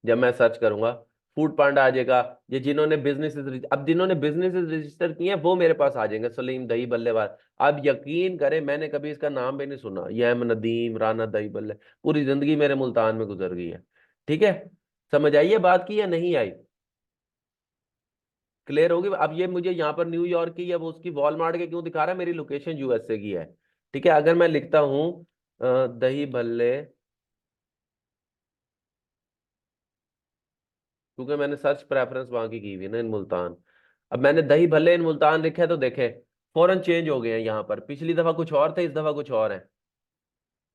जब मैं सर्च करूंगा फूड पांडा आ जाएगा। ये जिन्होंने बिजनेसेस, अब जिन्होंने बिजनेसेस रजिस्टर किए हैं वो मेरे पास आ जाएंगे, सलीम दही बल्ले वाला। अब यकीन करें, मैंने कभी इसका नाम भी नहीं सुना, ये अहमद नदीम राना दही बल्ले, पूरी जिंदगी मेरे मुल्तान में गुजर गई है। ठीक है। समझ आई ये बात की या नहीं आई? क्लियर होगी? अब ये मुझे यहाँ पर न्यूयॉर्क की या वो उसकी वॉलमार्ट के क्यों दिखा रहा है, मेरी लोकेशन यूएसए की है। ठीक है। अगर मैं लिखता हूँ दही भल्ले, क्योंकि मैंने सर्च प्रेफरेंस वहां की हुई है ना, इन मुल्तान। अब मैंने दही भल्ले इन मुल्तान लिखा है तो देखे फौरन चेंज हो गए हैं यहाँ पर, पिछली दफा कुछ और थे, इस दफा कुछ और है।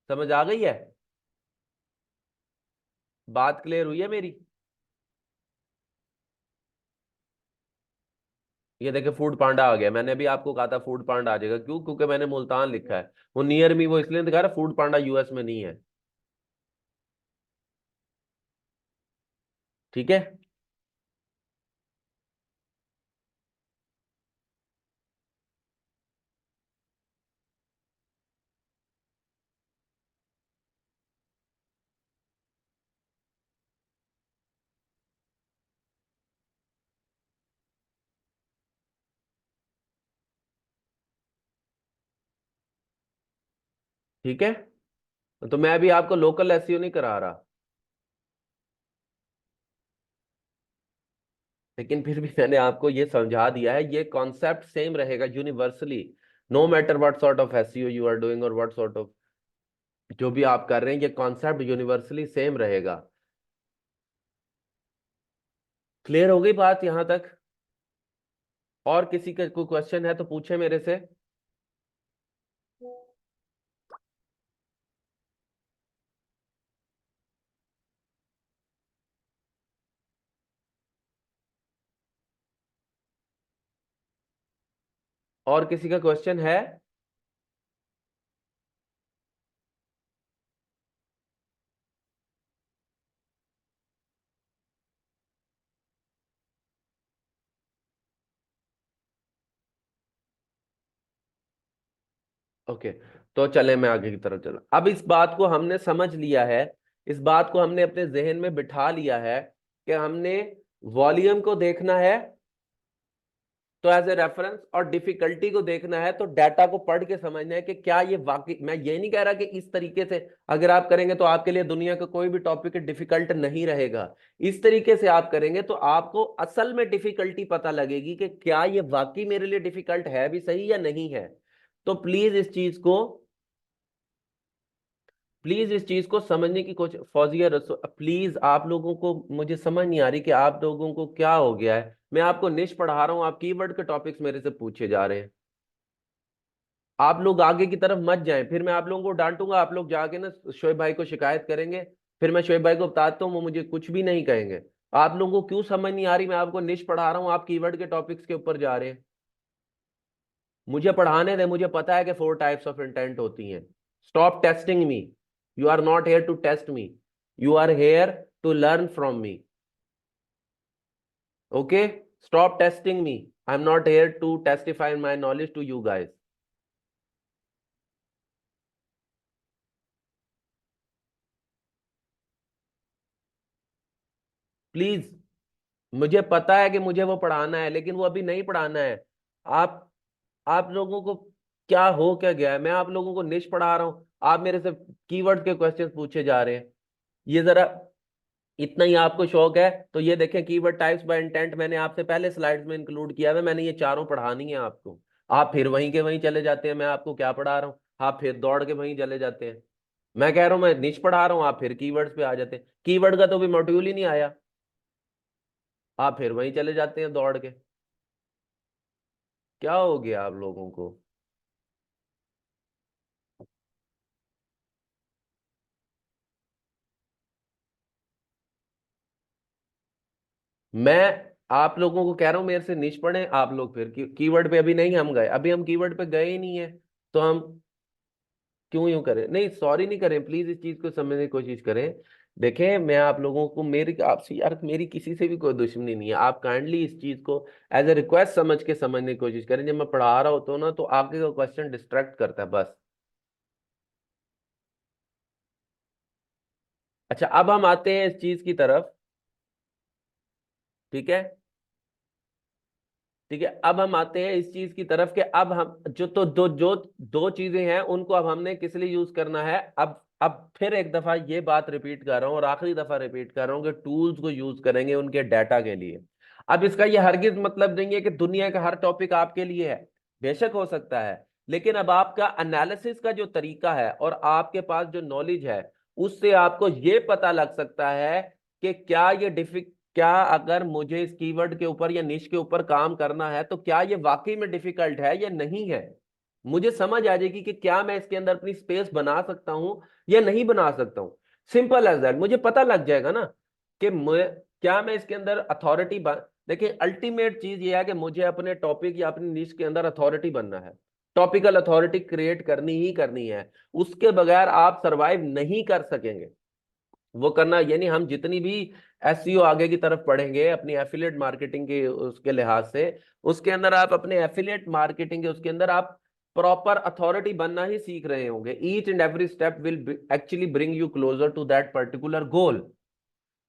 समझ आ गई है? बात क्लियर हुई है मेरी? ये देखे फूड पांडा आ गया, मैंने अभी आपको कहा था फूड पांडा आ जाएगा, क्यों? क्योंकि मैंने मुल्तान लिखा है। वो नियर मी वो इसलिए दिखा रहा, फूड पांडा यूएस में नहीं है। ठीक है। ठीक है। तो मैं अभी आपको लोकल एसईओ नहीं करा रहा, लेकिन फिर भी मैंने आपको ये समझा दिया है, ये कॉन्सेप्ट सेम रहेगा universally. No matter what sort of SEO you are doing और व्हाट सॉर्ट ऑफ, जो भी आप कर रहे हैं, ये कॉन्सेप्ट यूनिवर्सली सेम रहेगा। क्लियर हो गई बात यहां तक? और किसी का कोई क्वेश्चन है तो पूछे मेरे से। और किसी का क्वेश्चन है? ओके, तो चले मैं आगे की तरफ चला। अब इस बात को हमने समझ लिया है, इस बात को हमने अपने जहन में बिठा लिया है कि हमने वॉल्यूम को देखना है तो एज ए रेफरेंस, और डिफिकल्टी को देखना है तो डाटा को पढ़ के समझना है कि क्या ये वाकई, मैं ये नहीं कह रहा कि इस तरीके से अगर आप करेंगे तो आपके लिए दुनिया का कोई भी टॉपिक डिफिकल्ट नहीं रहेगा। इस तरीके से आप करेंगे तो आपको असल में डिफिकल्टी पता लगेगी कि क्या ये वाकई मेरे लिए डिफिकल्ट है भी सही या नहीं है। तो प्लीज इस चीज को समझने की कोशिश। फौजिया रसो, प्लीज, आप लोगों को मुझे समझ नहीं आ रही कि आप लोगों को क्या हो गया है। मैं आपको निश पढ़ा रहा हूं, आप कीवर्ड के टॉपिक्स मेरे से पूछे जा रहे हैं। आप लोग आगे की तरफ मत जाएं, फिर मैं आप लोगों को डांटूंगा, आप लोग जाके ना शोएब भाई को शिकायत करेंगे। फिर मैं शोएब भाई को बताता हूँ, वो मुझे कुछ भी नहीं कहेंगे। आप लोगों को क्यों समझ नहीं आ रही? मैं आपको निश पढ़ा रहा हूँ, आप कीवर्ड के टॉपिक्स के ऊपर जा रहे हैं। मुझे पढ़ाने दें, मुझे पता है कि 4 टाइप्स ऑफ इंटेंट होती हैं। Stop testing me. You are not here to test me, you are here to learn from me. Okay, stop testing me. I am not here to testify my knowledge to you guys. Please, मुझे पता है कि मुझे वो पढ़ाना है, लेकिन वो अभी नहीं पढ़ाना है। आप आप लोगों को क्या हो क्या गया है? मैं आप लोगों को निश पढ़ा रहा हूं, आप मेरे से कीवर्ड के क्वेश्चन पूछे जा रहे हैं। ये जरा, इतना ही आपको शौक है तो ये देखें, कीवर्ड टाइप्स बाय इंटेंट मैंने आपसे पहले स्लाइड्स में इंक्लूड किया है, मैंने ये चारों पढ़ानी है आपको। आप फिर वहीं के वहीं चले जाते हैं, मैं आपको क्या पढ़ा रहा हूँ, आप फिर दौड़ के वहीं चले जाते हैं। मैं कह रहा हूं मैं निश पढ़ा रहा हूँ, आप फिर कीवर्ड्स पे आ जाते हैं। कीवर्ड का तो भी मॉड्यूल ही नहीं आया, आप फिर वहीं चले जाते हैं दौड़ के। क्या हो गया आप लोगों को? मैं आप लोगों को कह रहा हूं मेरे से निश पढ़े, आप लोग फिर कीवर्ड पे अभी नहीं हम गए, अभी हम कीवर्ड पे गए ही नहीं है। तो हम क्यों यूं करें? नहीं, सॉरी नहीं करें, प्लीज इस चीज को समझने की कोशिश करें। देखें, मैं आप लोगों को, मेरी आपसे यार मेरी किसी से भी कोई दुश्मनी नहीं है, आप काइंडली इस चीज को एज ए रिक्वेस्ट समझ के समझने की कोशिश करें। जब मैं पढ़ा रहा होता हूँ ना तो आगे का क्वेश्चन डिस्ट्रैक्ट करता है बस। अच्छा, अब हम आते हैं इस चीज की तरफ। ठीक है, ठीक है, अब हम आते हैं इस चीज की तरफ कि अब हम जो तो जो दो चीजें हैं उनको अब हमने किस लिए यूज करना है। अब फिर एक दफा ये बात रिपीट कर रहा हूं और आखिरी दफा रिपीट कर रहा हूं कि टूल्स को यूज करेंगे उनके डाटा के लिए। अब इसका ये हरगिज मतलब नहीं है कि दुनिया का हर टॉपिक आपके लिए है, बेशक हो सकता है, लेकिन अब आपका एनालिसिस का जो तरीका है और आपके पास जो नॉलेज है, उससे आपको ये पता लग सकता है कि क्या अगर मुझे इस कीवर्ड के ऊपर या निश के ऊपर काम करना है तो क्या ये वाकई में डिफिकल्ट है या नहीं है। मुझे समझ आ जाएगी कि क्या मैं इसके अंदर अपनी स्पेस बना सकता हूं या नहीं बना सकता हूं। सिंपल एज दैट, मुझे पता लग जाएगा ना कि क्या मैं इसके अंदर अथॉरिटी बन। देखिए, अल्टीमेट चीज ये है कि मुझे अपने टॉपिक या अपनी निश के अंदर अथॉरिटी बनना है। टॉपिकल अथॉरिटी क्रिएट करनी ही करनी है, उसके बगैर आप सरवाइव नहीं कर सकेंगे। वो करना यानी हम जितनी भी एसईओ आगे की तरफ पढ़ेंगे अपनी एफिलिएट मार्केटिंग के उसके लिहाज से, उसके अंदर आप अपने एफिलिएट मार्केटिंग के उसके अंदर आप प्रॉपर अथॉरिटी बनना ही सीख रहे होंगे। Each and every step will actually bring you closer to that particular goal.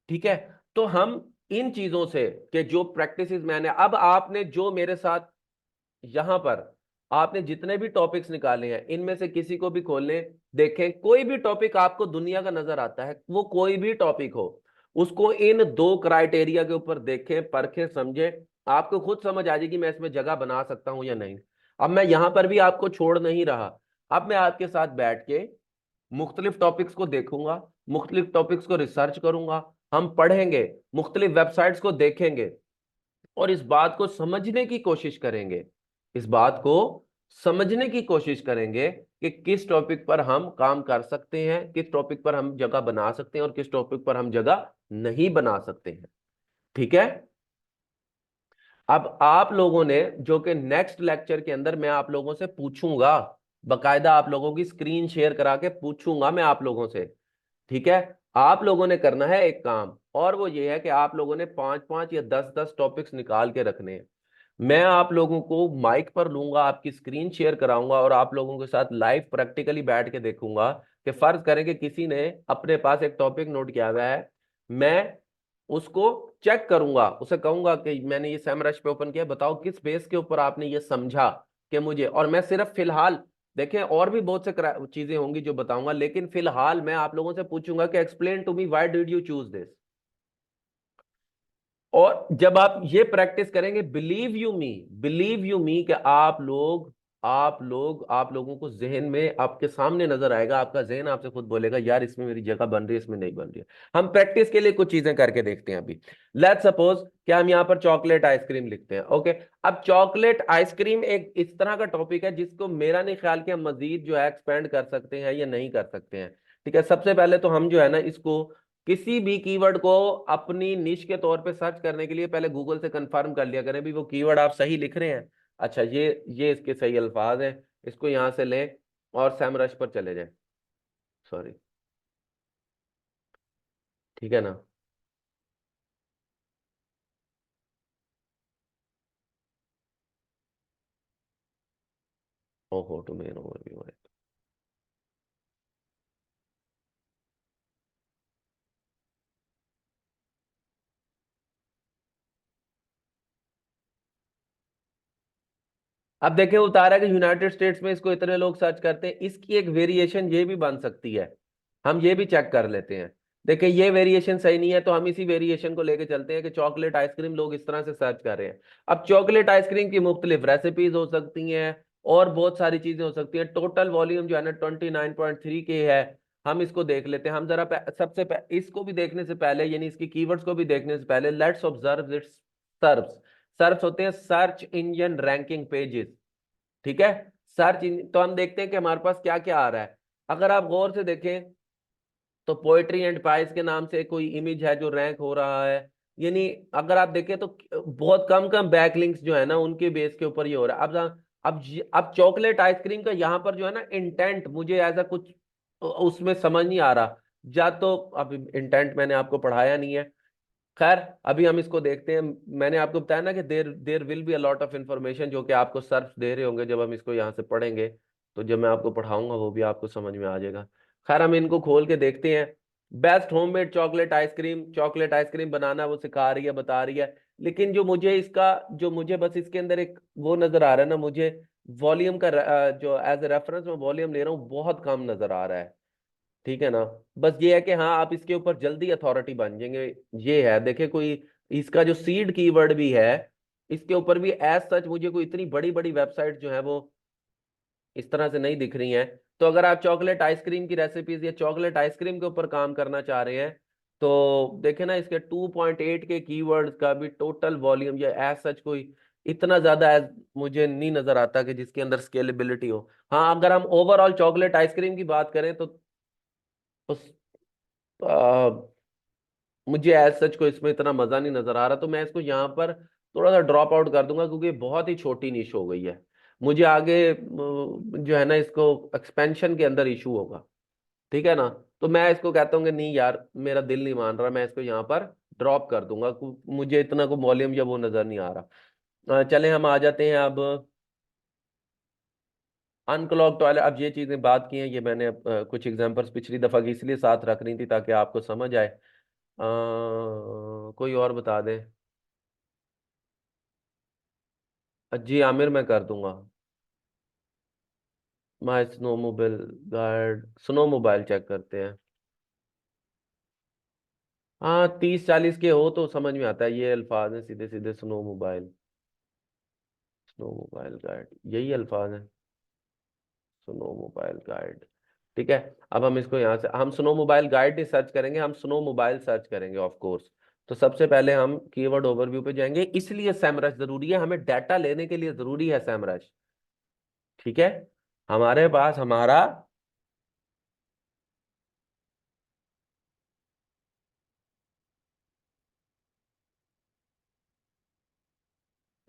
ठीक है, तो हम इन चीजों से कि जो प्रैक्टिसेस मैंने, अब आपने जो मेरे साथ यहां पर आपने जितने भी टॉपिक्स निकाले हैं इनमें से किसी को भी खोल लें, देखें कोई भी टॉपिक आपको दुनिया का नजर आता है, वो कोई भी टॉपिक हो, उसको इन दो क्राइटेरिया के ऊपर देखें, परखें, समझें, आपको खुद समझ आ जाएगी मैं इसमें जगह बना सकता हूं या नहीं। अब मैं यहां पर भी आपको छोड़ नहीं रहा, अब मैं आपके साथ बैठ के मुख्तलिफ टॉपिक्स को देखूंगा, मुख्तलिफ टॉपिक्स को रिसर्च करूंगा, हम पढ़ेंगे, मुख्तलिफ वेबसाइट्स को देखेंगे और इस बात को समझने की कोशिश करेंगे, इस बात को समझने की कोशिश करेंगे कि किस टॉपिक पर हम काम कर सकते हैं, किस टॉपिक पर हम जगह बना सकते हैं और किस टॉपिक पर हम जगह नहीं बना सकते हैं। ठीक है, अब आप लोगों ने, जो कि नेक्स्ट लेक्चर के अंदर मैं आप लोगों से पूछूंगा, बकायदा आप लोगों की स्क्रीन शेयर करा के पूछूंगा मैं आप लोगों से, ठीक है। आप लोगों ने करना है एक काम, और वो ये है कि आप लोगों ने 5-5 या 10-10 टॉपिक्स निकाल के रखने हैं। मैं आप लोगों को माइक पर लूंगा, आपकी स्क्रीन शेयर कराऊंगा, और आप लोगों के साथ लाइव प्रैक्टिकली बैठ के देखूंगा कि फर्ज करें कि किसी ने अपने पास एक टॉपिक नोट किया हुआ है, मैं उसको चेक करूंगा, उसे कहूंगा कि मैंने ये सैमरश पे ओपन किया, बताओ किस बेस के ऊपर आपने ये समझा कि मुझे, और मैं सिर्फ फिलहाल, देखें और भी बहुत से चीजें होंगी जो बताऊंगा, लेकिन फिलहाल मैं आप लोगों से पूछूंगा कि explain to me why did you choose this. और जब आप ये प्रैक्टिस करेंगे, बिलीव यू मी कि आप लोगों को जहन में आपके सामने नजर आएगा, आपका जहन आपसे खुद बोलेगा यार इसमें मेरी जगह बन रही है, इसमें नहीं बन रही है। हम प्रैक्टिस के लिए कुछ चीजें करके देखते हैं अभी। लेट्स सपोज कि हम यहाँ पर चॉकलेट आइसक्रीम लिखते हैं, ओके। अब चॉकलेट आइसक्रीम एक इस तरह का टॉपिक है जिसको मेरा नहीं ख्याल कि हम मजीद जो है एक्सपेंड कर सकते हैं या नहीं कर सकते हैं। ठीक है, सबसे पहले तो हम जो है ना इसको, किसी भी कीवर्ड को अपनी निश के तौर पे सर्च करने के लिए पहले गूगल से कंफर्म कर लिया करें भी वो कीवर्ड आप सही लिख रहे हैं। अच्छा, ये इसके सही अल्फाज हैं, इसको यहां से लें और सैमरश पर चले जाएं। सॉरी, ठीक है ना। ओहो टू मेन ओवरव्यू है। अब देखें उतारा कि यूनाइटेड स्टेट्स में इसको इतने लोग सर्च करते हैं, इसकी एक वेरिएशन ये भी बन सकती है, हम ये भी चेक कर लेते हैं। देखिए ये वेरिएशन सही नहीं है, तो हम इसी वेरिएशन को लेके चलते हैं कि चॉकलेट आइसक्रीम लोग इस तरह से सर्च कर रहे हैं। अब चॉकलेट आइसक्रीम की मुख्तलिफ रेसिपीज हो सकती हैं, और बहुत सारी चीजें हो सकती हैं। टोटल वॉल्यूम जो है ना 29.3 के है। हम इसको देख लेते हैं, हम जरा इसको भी देखने से पहले, यानी इसकी कीवर्ड्स को भी देखने से पहले, let's observe it's serves. Search होते हैं सर्च इंजन रैंकिंग पेजेस, ठीक है। तो हम देखते हैं कि हमारे पास क्या क्या आ रहा है। अगर आप गौर से देखें तो पोएट्री एंड पाइस के नाम से कोई इमेज है जो रैंक हो रहा है, यानी अगर आप देखें तो बहुत कम कम बैकलिंक्स जो है ना उनके बेस के ऊपर ये हो रहा है। अब चॉकलेट आइसक्रीम का यहाँ पर जो है ना इंटेंट मुझे ऐसा कुछ उसमें समझ नहीं आ रहा, या तो अब इंटेंट मैंने आपको पढ़ाया नहीं है। खैर, अभी हम इसको देखते हैं। मैंने आपको बताया ना कि there there will be a lot of information जो कि आपको सर्च दे रहे होंगे जब हम इसको यहाँ से पढ़ेंगे, तो जब मैं आपको पढ़ाऊंगा वो भी आपको समझ में आ जाएगा। खैर, हम इनको खोल के देखते हैं। बेस्ट होममेड चॉकलेट आइसक्रीम बनाना वो सिखा रही है, बता रही है। लेकिन जो मुझे बस इसके अंदर एक वो नजर आ रहा है ना, मुझे वॉल्यूम का जो एज ए रेफरेंस मैं वॉल्यूम ले रहा हूँ, बहुत कम नजर आ रहा है। ठीक है ना। बस ये है कि हाँ आप इसके ऊपर जल्दी अथॉरिटी बन जाएंगे। ये है, देखे कोई इसका जो सीड कीवर्ड भी है, इसके ऊपर भी एज सच मुझे कोई इतनी बड़ी बड़ी वेबसाइट जो है वो इस तरह से नहीं दिख रही हैं। तो अगर आप चॉकलेट आइसक्रीम की रेसिपीज या चॉकलेट आइसक्रीम के ऊपर काम करना चाह रहे हैं, तो देखे ना इसके 2.8 के कीवर्ड्स का भी टोटल वॉल्यूम या एज सच कोई इतना ज्यादा एज मुझे नहीं नजर आता कि जिसके अंदर स्केलेबिलिटी हो। हाँ, अगर हम ओवरऑल चॉकलेट आइसक्रीम की बात करें तो उस मुझे एज सच को इसमें इतना मजा नहीं नजर आ रहा, तो मैं इसको यहाँ पर थोड़ा सा ड्रॉप आउट कर दूंगा, क्योंकि बहुत ही छोटी निश हो गई है। मुझे आगे जो है ना इसको एक्सपेंशन के अंदर इशू होगा, ठीक है ना। तो मैं इसको कहता हूँ कि नहीं यार मेरा दिल नहीं मान रहा, मैं इसको यहाँ पर ड्रॉप कर दूंगा, मुझे इतना को वॉल्यूम या वो नजर नहीं आ रहा। चले हम आ जाते हैं अब अनक्लॉग टॉयलेट। अब ये चीजें बात की हैं, ये मैंने कुछ एग्जांपल्स पिछली दफा की इसलिए साथ रख रही थी ताकि आपको समझ आए। कोई और बता दे। जी आमिर, मैं कर दूंगा। My snowmobile guide, snowmobile check करते हैं। हाँ, 30-40 के हो तो समझ में आता है, ये अल्फाज हैं सीधे सीधे, snow mobile, snow mobile guide, यही अल्फाज हैं, स्नो मोबाइल गाइड। ठीक है। अब हम इसको यहाँ से, हम स्नो मोबाइल गाइड नहीं सर्च करेंगे, हम स्नो मोबाइल सर्च करेंगे ऑफ कोर्स। तो सबसे पहले हम कीवर्ड ओवरव्यू पे जाएंगे, इसलिए सैमरश जरूरी है, हमें डाटा लेने के लिए जरूरी है सैमरश। ठीक है, हमारे पास हमारा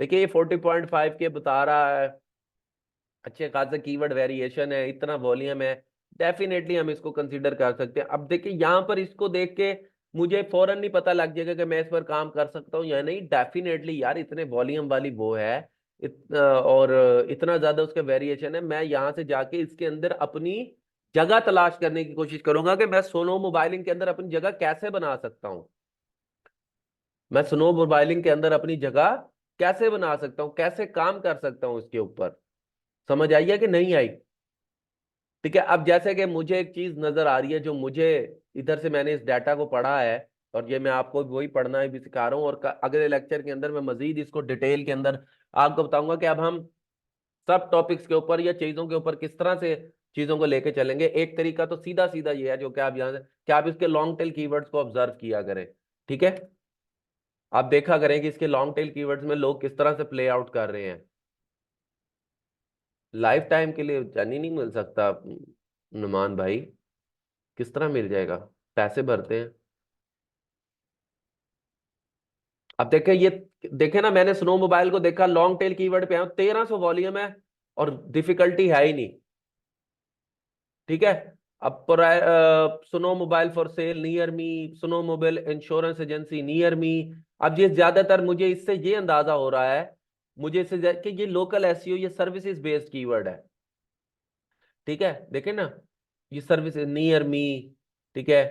देखिए ये 40.5 के बता रहा है, अच्छे खासा कीवर्ड वेरिएशन है, इतना वॉल्यूम है, डेफिनेटली हम इसको कंसीडर कर सकते हैं। अब देखिए यहाँ पर इसको देख के मुझे फौरन नहीं पता लग जाएगा कि मैं इस पर काम कर सकता हूँ या नहीं। डेफिनेटली यार इतने वॉल्यूम वाली वो है, और इतना ज्यादा उसका वेरिएशन है। मैं यहाँ से जाके इसके अंदर अपनी जगह तलाश करने की कोशिश करूंगा कि मैं सोनो मोबाइलिंग के अंदर अपनी जगह कैसे बना सकता हूँ। मैं स्नो मोबाइलिंग के अंदर अपनी जगह कैसे बना सकता हूँ, कैसे काम कर सकता हूँ इसके ऊपर। समझ आई है कि नहीं आई? ठीक है। अब जैसे कि मुझे एक चीज नजर आ रही है, जो मुझे इधर से मैंने इस डाटा को पढ़ा है, और ये मैं आपको वही पढ़ना भी सिखा रहा हूँ, और अगले लेक्चर के अंदर मैं मजीद इसको डिटेल के अंदर आपको बताऊंगा कि अब हम सब टॉपिक्स के ऊपर या चीजों के ऊपर किस तरह से चीजों को लेके चलेंगे। एक तरीका तो सीधा सीधा ये है, जो कि आप यहाँ से कि आप इसके लॉन्ग टेल कीवर्ड्स को ऑब्जर्व किया करें। ठीक है, आप देखा करें कि इसके लॉन्ग टेल कीवर्ड्स में लोग किस तरह से प्ले आउट कर रहे हैं। लाइफ टाइम के लिए जानी नहीं मिल सकता नुमान भाई, किस तरह मिल जाएगा, पैसे भरते हैं। अब देखें ये, देखे ना, मैंने स्नो मोबाइल को देखा, लॉन्ग टेल कीवर्ड पे आया, 1300 वॉल्यूम है और डिफिकल्टी है ही नहीं। ठीक है। अब snow mobile for sale near me, snow mobile insurance agency near me. अब ये ज्यादातर मुझे इससे ये अंदाजा हो रहा है, मुझे इससे कि ये लोकल एसईओ, ये सर्विसेज बेस्ड कीवर्ड है। ठीक है, देखे ना, ये सर्विस नियर मी। ठीक है,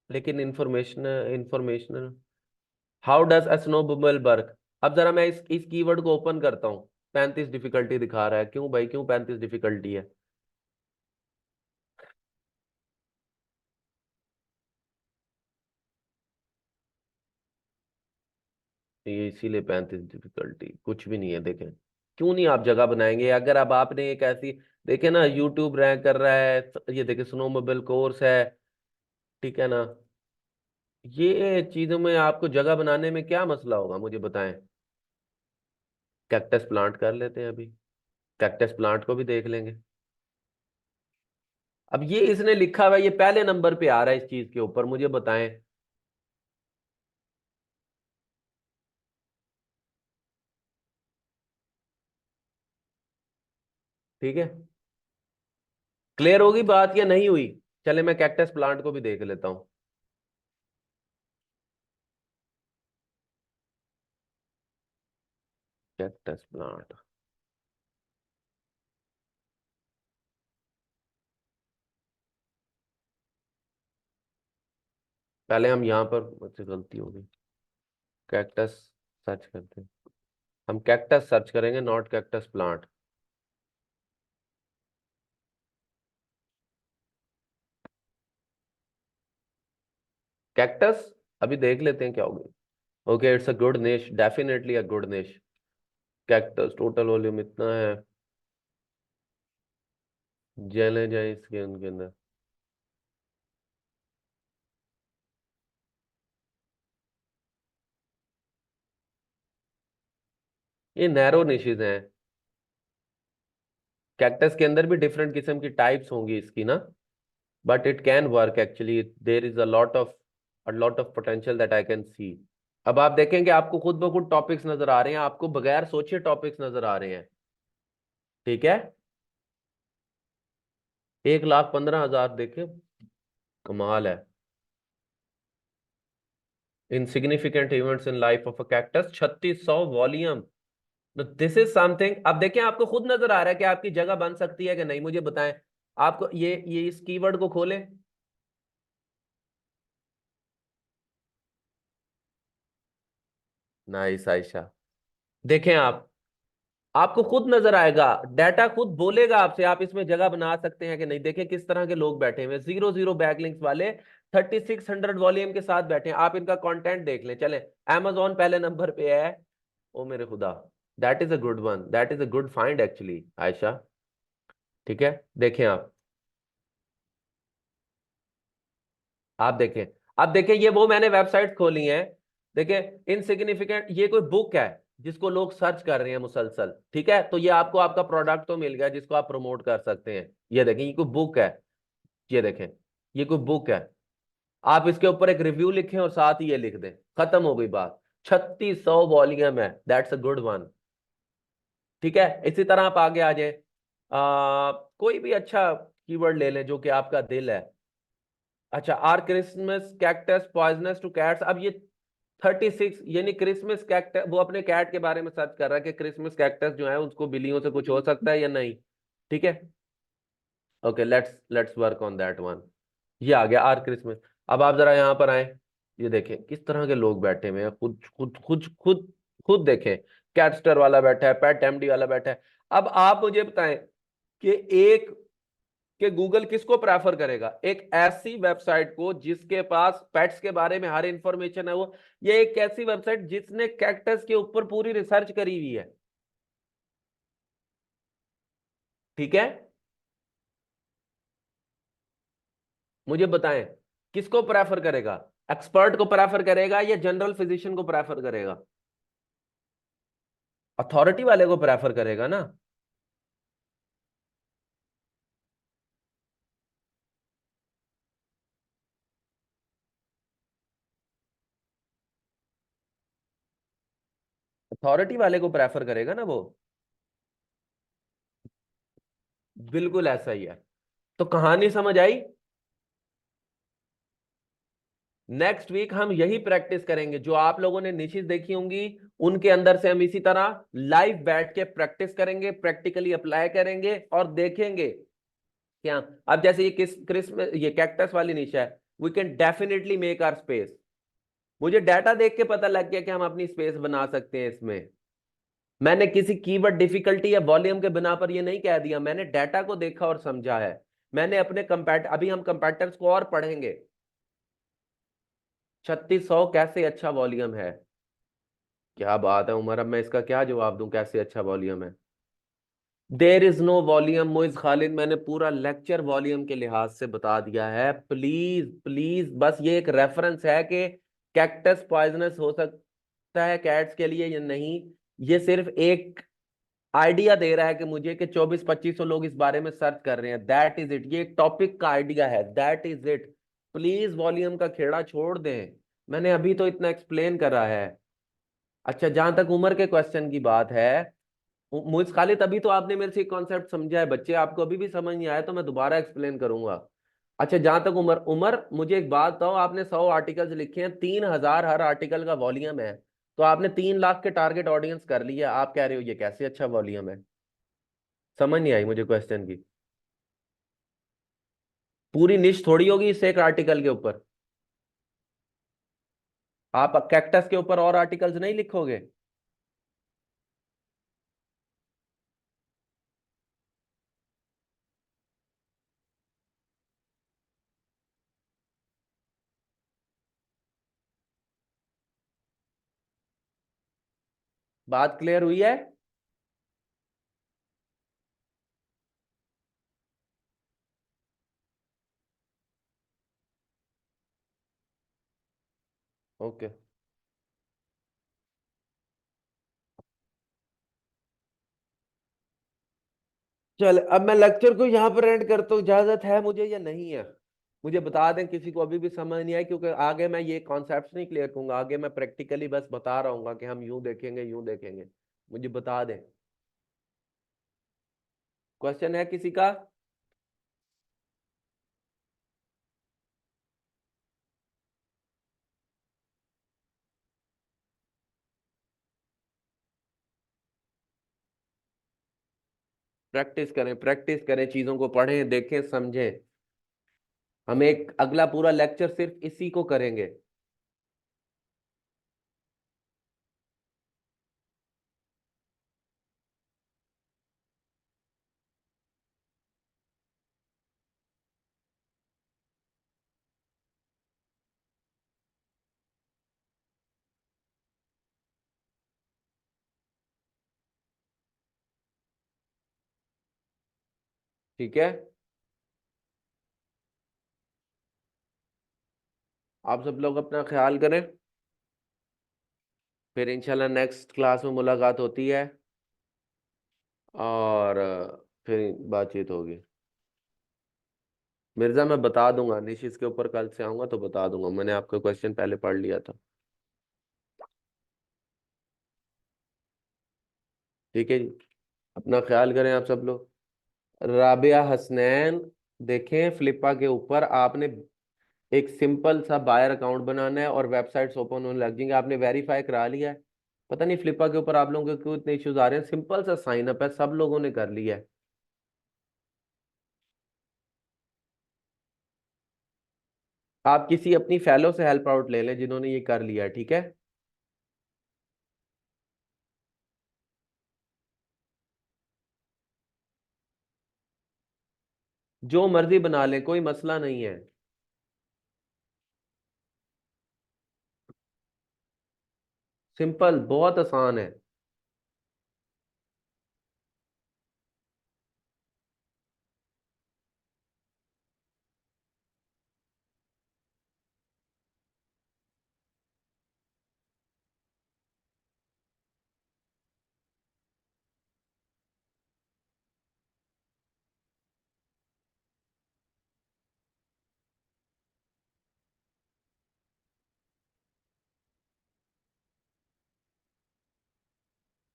लेकिन information informational, how does a snowball work. अब जरा मैं इस कीवर्ड को ओपन करता हूँ, 35 डिफिकल्टी दिखा रहा है। क्यों भाई, क्यों 35 डिफिकल्टी है? ये इसीलिए 35 डिफिकल्टी, कुछ भी नहीं है। देखें, क्यों नहीं आप जगह बनाएंगे? अगर अब आपने एक ऐसी, देखे ना, यूट्यूब रैंक कर रहा है, ये देखे स्नोमोबाइल कोर्स है। ठीक है ना, ये चीजों में आपको जगह बनाने में क्या मसला होगा, मुझे बताएं। कैक्टस प्लांट कर लेते हैं अभी, कैक्टस प्लांट को भी देख लेंगे। अब ये इसने लिखा हुआ है, ये पहले नंबर पे आ रहा है इस चीज के ऊपर, मुझे बताएं। ठीक है, क्लियर होगी बात या नहीं हुई? चले मैं कैक्टस प्लांट को भी देख लेता हूं। कैक्टस प्लांट, पहले हम यहां पर, मुझसे गलती होगी, कैक्टस सर्च करते हैं। हम कैक्टस सर्च करेंगे, नॉट कैक्टस प्लांट। कैक्टस, अभी देख लेते हैं क्या होगी। ओके, इट्स अ गुड निश, डेफिनेटली अ गुड निश। कैक्टस टोटल वॉल्यूम इतना है, चले जाए इसके उनके अंदर। ये नैरो निशेज हैं। कैक्टस के अंदर भी डिफरेंट किस्म की टाइप्स होंगी इसकी ना, but it can work actually, there is a lot of potential that I can see. अब आप देखेंगे आपको खुद ब खुद टॉपिक्स नजर आ रहे हैं, आपको बगैर सोचे टॉपिक्स नजर आ रहे हैं। ठीक है, 1,15,000 देखे, कमाल है। Insignificant events in life of a cactus, 3600 volume. तो दिस इज समथिंग। अब देखें, आपको खुद नजर आ रहा है कि आपकी जगह बन सकती है कि नहीं, मुझे बताएं। आपको ये इस कीवर्ड को खोलें। नाइस आयशा, देखें आप, आपको खुद नजर आएगा, डाटा खुद बोलेगा आपसे, आप इसमें जगह बना सकते हैं कि नहीं। देखें किस तरह के लोग बैठे हुए हैं, 00 बैकलिंक्स वाले, 3600 वॉल्यूम के साथ बैठे हैं। आप इनका कंटेंट देख लें। चलें, amazon पहले नंबर पे है। ओ मेरे खुदा, that is a good one, that is a good find actually Ayesha. ठीक है, देखें आप देखें, अब देखें, ये वो मैंने वेबसाइट खोली है। देखें, इनसिग्निफिकेंट, ये कोई बुक है जिसको लोग सर्च कर रहे हैं मुसलसल। ठीक है, तो ये आपको आपका प्रोडक्ट तो मिल गया जिसको आप प्रमोट कर सकते हैं। ये देखें, ये कोई बुक है, ये देखें, ये कोई बुक है। आप इसके ऊपर एक रिव्यू लिखें और साथ ही ये लिख दें, खत्म हो गई बात। 3600 वॉल्यूम है, दैट्स अ गुड वन। ठीक है, इसी तरह आप आगे आ जाए। कोई भी अच्छा कीवर्ड ले लें जो कि आपका दिल है। अच्छा, are Christmas cactus poisonous to cats. अब ये 36, यानी क्रिसमस कैक्टस, वो अपने कैट के बारे में सर्च कर रहा है कि क्रिसमस कैक्टस जो है उसको बिल्लियों से कुछ हो सकता है या नहीं। ठीक है, okay, let's let's work on that one. ये आ गया आर क्रिसमस। अब आप जरा यहाँ पर आए, ये देखें किस तरह के लोग बैठे हुए हैं, खुद खुद खुद खुद खुद देखें। कैटस्टर वाला बैठा है, पेट एमडी वाला बैठा है। अब आप मुझे बताएं कि एक कि गूगल किसको प्रेफर करेगा, एक ऐसी वेबसाइट को जिसके पास पेट्स के बारे में हर इंफॉर्मेशन है, वो ये एक ऐसी वेबसाइट जिसने कैक्टस के ऊपर पूरी रिसर्च करी हुई है। ठीक है, मुझे बताएं किसको प्रेफर करेगा, एक्सपर्ट को प्रेफर करेगा या जनरल फिजिशियन को प्रेफर करेगा? अथॉरिटी वाले को प्रेफर करेगा ना। अथॉरिटी वाले को प्रेफर करेगा ना वो। बिल्कुल ऐसा ही है। तो कहानी समझ आई। नेक्स्ट वीक हम यही प्रैक्टिस करेंगे जो आप लोगों ने निशित देखी होंगी, उनके अंदर से हम इसी तरह लाइव बैठ के प्रैक्टिस करेंगे, प्रैक्टिकली अप्लाई करेंगे और देखेंगे क्या। अब जैसे ये किस क्रिसमस, ये कैक्टस वाली निशा है, we can definitely make our space. मुझे डाटा देख के पता लग गया कि हम अपनी स्पेस बना सकते हैं इसमें। मैंने किसी कीवर्ड डिफिकल्टी या वॉल्यूम के बिना पर ये नहीं कह दिया, मैंने डाटा को देखा और समझा है। मैंने अपने कंपैट अभी हम कंपैटर्स को और पढ़ेंगे। 3600 कैसे अच्छा वॉल्यूम है? क्या बात है उमर, अब मैं इसका क्या जवाब दूं, कैसे अच्छा वॉल्यूम है? There is no volume Moiz Khalid, मैंने पूरा लेक्चर वॉल्यूम के लिहाज से बता दिया है। प्लीज प्लीज, बस ये एक रेफरेंस है कि कैक्टस पॉइजनस हो सकता है कैट्स के लिए या नहीं। ये सिर्फ एक आइडिया दे रहा है कि मुझे कि 24-25 लोग इस बारे में सर्च कर रहे हैं, दैट इज इट। ये एक टॉपिक का आइडिया है, that is it. Please volume का खेड़ा छोड़ दें, मैंने अभी तो इतना एक्सप्लेन करा है। अच्छा, जहां तक उम्र के क्वेश्चन की बात है, मुझ खाली तभी तो आपने मेरे से एक कॉन्सेप्ट समझा है, बच्चे आपको अभी भी समझ नहीं आया तो मैं दोबारा एक्सप्लेन करूंगा। अच्छा, जहां तक उम्र उम्र मुझे एक बात बताओ, आपने 100 आर्टिकल्स लिखे हैं, 3000 हर आर्टिकल का वॉल्यूम है, तो आपने 3 लाख के टारगेट ऑडियंस कर लिया, आप कह रहे हो ये कैसे अच्छा वॉल्यूम है? समझ नहीं आई मुझे क्वेश्चन की। पूरी निश थोड़ी होगी इस एक आर्टिकल के ऊपर। आप कैक्टस के ऊपर और आर्टिकल्स नहीं लिखोगे? बात क्लियर हुई है? ओके, चल अब मैं लेक्चर को यहाँ पर एंड करता हूँ, इजाजत है मुझे या नहीं है? मुझे बता दें किसी को अभी भी समझ नहीं आया, क्योंकि आगे मैं ये कॉन्सेप्ट्स नहीं क्लियर करूंगा, आगे मैं प्रैक्टिकली बस बता रहा हूँ कि हम यूं देखेंगे यूं देखेंगे। मुझे बता दें, क्वेश्चन है किसी का? प्रैक्टिस करें, चीजों को पढ़ें, देखें, समझें। हम एक अगला पूरा लेक्चर सिर्फ इसी को करेंगे। ठीक है, आप सब लोग अपना ख्याल करें, फिर इंशाल्लाह नेक्स्ट क्लास में मुलाकात होती है और फिर बातचीत होगी। मिर्जा मैं बता दूंगा, निश इसके ऊपर कल से आऊंगा तो बता दूंगा, मैंने आपका क्वेश्चन पहले पढ़ लिया था। ठीक है जी, अपना ख्याल करें आप सब लोग। राबिया हसनैन, देखें फ्लिपा के ऊपर आपने एक सिंपल सा बायर अकाउंट बनाना है और वेबसाइट्स ओपन होने लग जाएंगे, आपने वेरीफाई करा लिया है। पता नहीं फ्लिपा के ऊपर आप लोगों के क्यों इतने इश्यूज आ रहे हैं, सिंपल सा साइन अप है, सब लोगों ने कर लिया है। आप किसी अपनी फेलो से हेल्प आउट ले लें जिन्होंने ये कर लिया है, ठीक है। जो मर्जी बना ले, कोई मसला नहीं है। सिंपल, बहुत आसान है।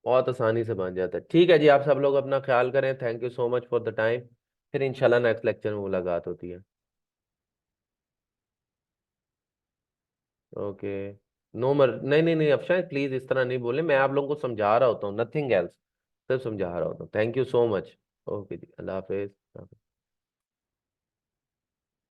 बहुत आसानी से बन जाता है। ठीक है जी, आप सब लोग अपना ख्याल करें, thank you so much for the time. फिर इंशाल्लाह नेक्स्ट लेक्चर में मुलाकात होती है। ओके। नो मर नहीं नहीं नहीं, अफशान प्लीज इस तरह नहीं बोले, मैं आप लोगों को समझा रहा होता हूँ, नथिंग एल्स, सिर्फ समझा रहा होता हूँ। Thank you so much. Okay जी, अल्लाह हाफिज।